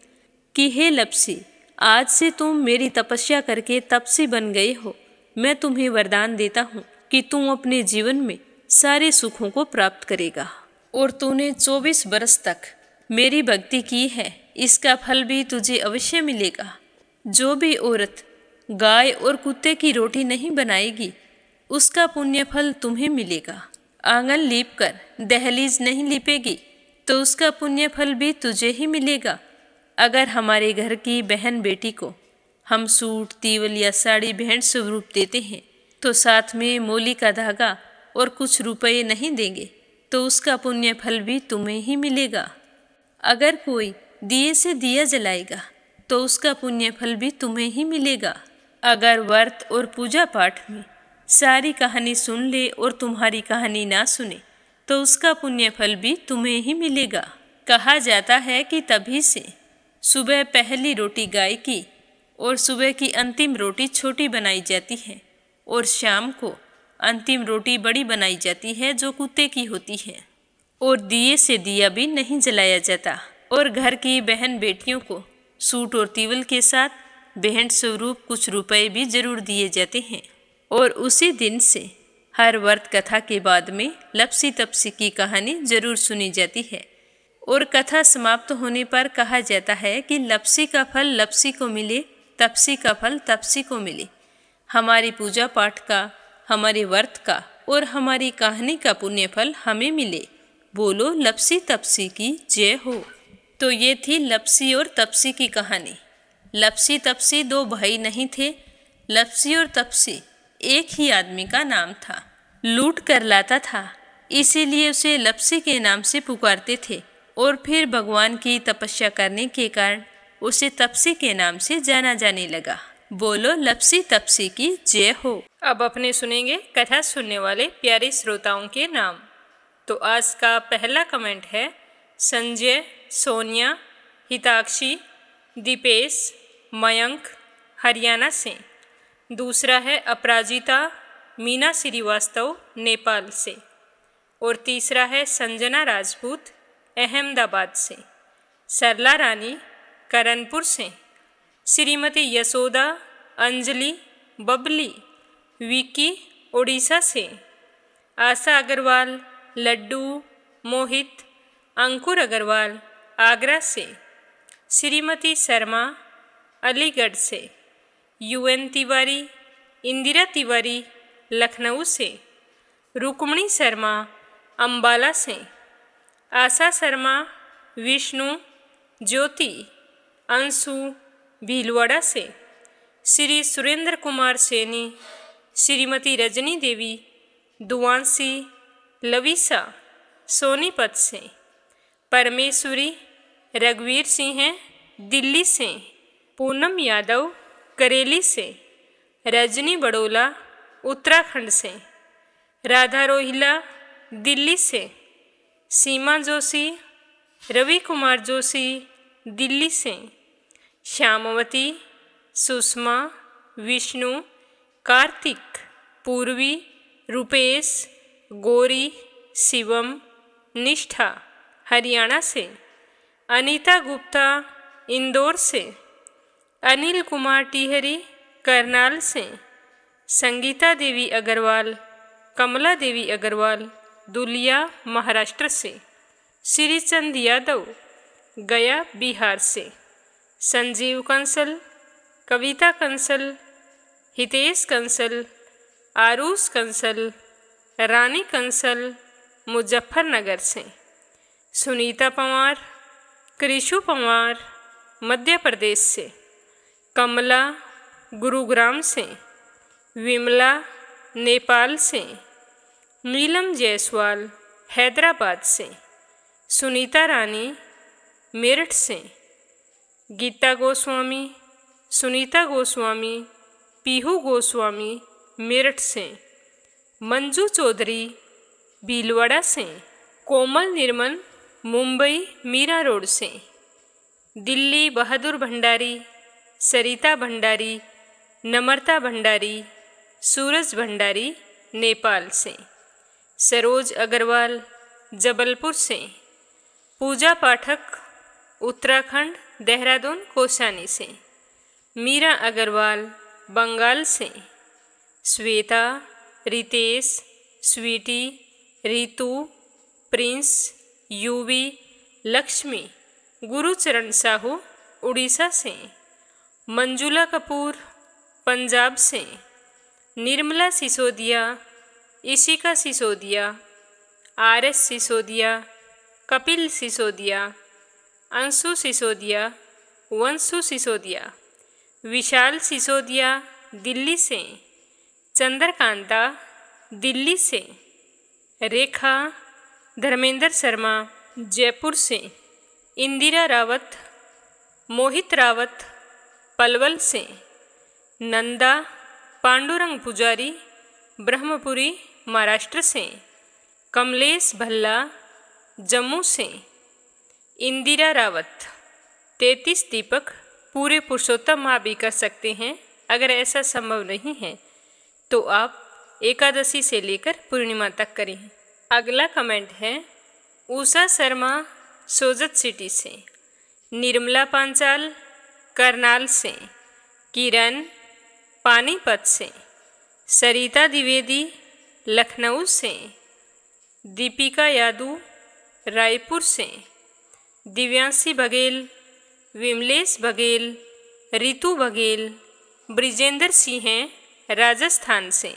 कि हे लपसी, आज से तुम मेरी तपस्या करके तपसी बन गए हो। मैं तुम्हें वरदान देता हूँ कि तुम अपने जीवन में सारे सुखों को प्राप्त करेगा। और तूने 24 बरस तक मेरी भक्ति की है, इसका फल भी तुझे अवश्य मिलेगा। जो भी औरत गाय और कुत्ते की रोटी नहीं बनाएगी, उसका पुण्य फल तुम्हें मिलेगा। आंगन लीप कर दहलीज नहीं लीपेगी तो उसका पुण्य फल भी तुझे ही मिलेगा। अगर हमारे घर की बहन बेटी को हम सूट, तीवल या साड़ी भेंट स्वरूप देते हैं तो साथ में मोली का धागा और कुछ रुपए नहीं देंगे तो उसका पुण्य फल भी तुम्हें ही मिलेगा। अगर कोई दिए से दिया जलाएगा तो उसका पुण्य फल भी तुम्हें ही मिलेगा। अगर व्रत और पूजा पाठ में सारी कहानी सुन ले और तुम्हारी कहानी ना सुने तो उसका पुण्य फल भी तुम्हें ही मिलेगा। कहा जाता है कि तभी से सुबह पहली रोटी गाय की और सुबह की अंतिम रोटी छोटी बनाई जाती है और शाम को अंतिम रोटी बड़ी बनाई जाती है जो कुत्ते की होती है। और दिए से दिया भी नहीं जलाया जाता। और घर की बहन बेटियों को सूट और तीवल के साथ भेंट स्वरूप कुछ रुपए भी जरूर दिए जाते हैं। और उसी दिन से हर व्रत कथा के बाद में लपसी तपसी की कहानी जरूर सुनी जाती है। और कथा समाप्त होने पर कहा जाता है कि लपसी का फल लपसी को मिले, तपसी का फल तपसी को मिले। हमारी पूजा पाठ का, हमारे व्रत का और हमारी कहानी का पुण्य फल हमें मिले। बोलो लपसी तपसी की जय हो। तो ये थी लपसी और तपसी की कहानी। लपसी तपसी 2 भाई नहीं थे। लपसी और तपसी एक ही आदमी का नाम था। लूट कर लाता था, इसीलिए उसे लपसी के नाम से पुकारते थे। और फिर भगवान की तपस्या करने के कारण उसे तपसी के नाम से जाना जाने लगा। बोलो लपसी तपसी की जय हो। अब अपने सुनेंगे कथा सुनने वाले प्यारे श्रोताओं के नाम। तो आज का पहला कमेंट है संजय, सोनिया, हिताक्षी, दीपेश, मयंक हरियाणा से। दूसरा है अपराजिता मीना श्रीवास्तव नेपाल से। और तीसरा है संजना राजपूत अहमदाबाद से। सरला रानी करणपुर से। श्रीमती यशोदा अंजलि बबली विकी उड़ीसा से। आशा अग्रवाल, लड्डू, मोहित, अंकुर अग्रवाल आगरा से। श्रीमती शर्मा अलीगढ़ से। यूएन तिवारी, इंदिरा तिवारी लखनऊ से। रुक्मणी शर्मा अंबाला से। आशा शर्मा, विष्णु, ज्योति, अंशु भीलवाड़ा से। श्री सुरेंद्र कुमार सैनी, श्रीमती रजनी देवी दुआंसी लविसा सोनीपत से। परमेश्वरी रघुवीर सिंह दिल्ली से। पूनम यादव करेली से। रजनी बड़ोला उत्तराखंड से। राधा रोहिला दिल्ली से। सीमा जोशी, रवि कुमार जोशी दिल्ली से। श्यामवती, सुषमा, विष्णु, कार्तिक, पूर्वी, रुपेश, गौरी, शिवम, निष्ठा हरियाणा से। अनीता गुप्ता इंदौर से। अनिल कुमार टिहरी करनाल से। संगीता देवी अग्रवाल, कमला देवी अग्रवाल दुलिया महाराष्ट्र से। श्रीचंद यादव गया बिहार से। संजीव कंसल, कविता कंसल, हितेश कंसल, आरुष कंसल, रानी कंसल मुजफ्फरनगर से। सुनीता पंवार, कृषु पंवार मध्य प्रदेश से। कमला गुरुग्राम से। विमला नेपाल से। नीलम जायसवाल हैदराबाद से। सुनीता रानी मेरठ से। गीता गोस्वामी, सुनीता गोस्वामी, पीहू गोस्वामी मेरठ से। मंजू चौधरी भीलवाड़ा से। कोमल निर्मल मुंबई मीरा रोड से। दिल्ली बहादुर भंडारी, सरिता भंडारी, नम्रता भंडारी, सूरज भंडारी नेपाल से। सरोज अग्रवाल जबलपुर से। पूजा पाठक उत्तराखंड देहरादून कोसानी से। मीरा अग्रवाल बंगाल से। श्वेता, रितेश, स्वीटी, रितु, प्रिंस, यूवी, लक्ष्मी, गुरुचरण साहू उड़ीसा से। मंजुला कपूर पंजाब से। निर्मला सिसोदिया, इशिका सिसोदिया, आरएस सिसोदिया, कपिल सिसोदिया, अंशु सिसोदिया, वंशु सिसोदिया। विशाल सिसोदिया दिल्ली से। चंद्रकांता दिल्ली से। रेखा धर्मेंद्र शर्मा जयपुर से। इंदिरा रावत, मोहित रावत पलवल से। नंदा पांडुरंग पुजारी ब्रह्मपुरी महाराष्ट्र से। कमलेश भल्ला जम्मू से। इंदिरा रावत। 33 दीपक पूरे पुरुषोत्तम माह भी कर सकते हैं। अगर ऐसा संभव नहीं है तो आप एकादशी से लेकर पूर्णिमा तक करें। अगला कमेंट है उषा शर्मा सोजत सिटी से। निर्मला पांचाल करनाल से। किरण पानीपत से। सरिता द्विवेदी लखनऊ से। दीपिका यादव रायपुर से। दिव्यांशी बघेल, विमलेश बघेल, रितु बघेल, ब्रिजेंद्र सिंह राजस्थान से।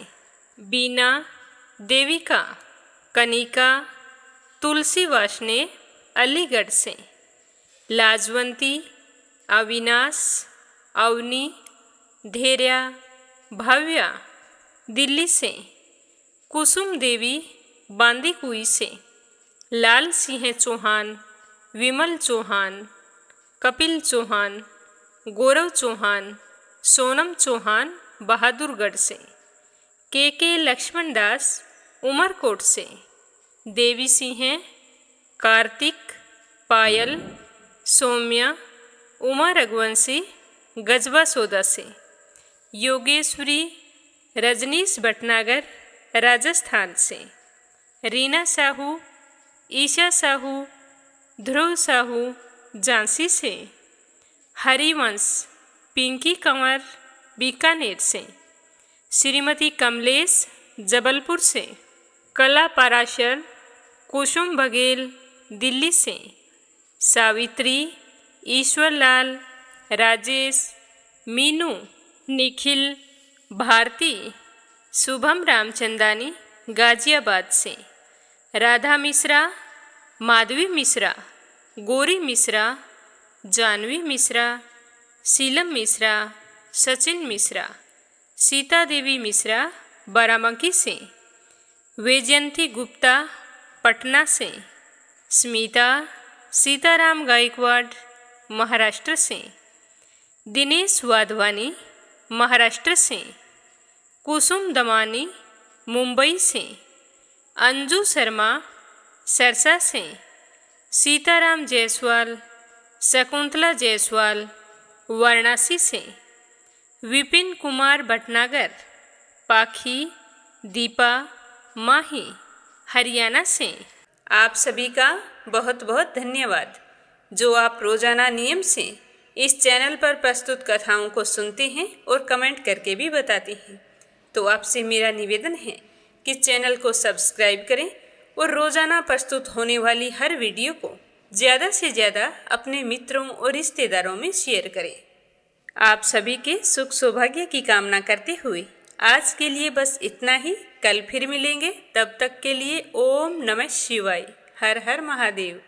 बीना, देविका, कनिका, तुलसी वाशने अलीगढ़ से। लाजवंती, अविनाश, अवनी, धैर्या, भाव्या दिल्ली से। कुसुम देवी बांदीकुई से। लाल सिंह चौहान, विमल चौहान, कपिल चौहान, गौरव चौहान सोनम चौहान बहादुरगढ़ से, के लक्ष्मण दास उमरकोट से, देवी सिंह कार्तिक, पायल, सौम्या, उमा रघुवंशी गजबा सौदा से, योगेश्वरी रजनीश भटनागर राजस्थान से, रीना साहू, ईशा साहू, ध्रुव साहू झांसी से, हरिवंश पिंकी कंवर बीकानेर से, श्रीमती कमलेश जबलपुर से, कला पाराशर कुसुम बघेल दिल्ली से, सावित्री, ईश्वरलाल, राजेश, मीनू, निखिल, भारती, शुभम रामचंदानी गाजियाबाद से, राधा मिश्रा, माधवी मिश्रा, गौरी मिश्रा, जानवी मिश्रा, शीलम मिश्रा, सचिन मिश्रा, सीता देवी मिश्रा बाराबंकी से, वैजयंती गुप्ता पटना से, स्मिता सीताराम गायकवाड़ महाराष्ट्र से, दिनेश वाधवानी महाराष्ट्र से, कुसुम दमानी मुंबई से, अंजू शर्मा सरसा से, सीताराम जायसवाल, शकुंतला जायसवाल वाराणसी से, विपिन कुमार भटनागर, पाखी, दीपा, माही हरियाणा से। आप सभी का बहुत बहुत धन्यवाद जो आप रोजाना नियम से इस चैनल पर प्रस्तुत कथाओं को सुनते हैं और कमेंट करके भी बताते हैं। तो आपसे मेरा निवेदन है कि चैनल को सब्सक्राइब करें और रोजाना प्रस्तुत होने वाली हर वीडियो को ज़्यादा से ज़्यादा अपने मित्रों और रिश्तेदारों में शेयर करें। आप सभी के सुख सौभाग्य की कामना करते हुए आज के लिए बस इतना ही। कल फिर मिलेंगे, तब तक के लिए ओम नमः शिवाय। हर हर महादेव।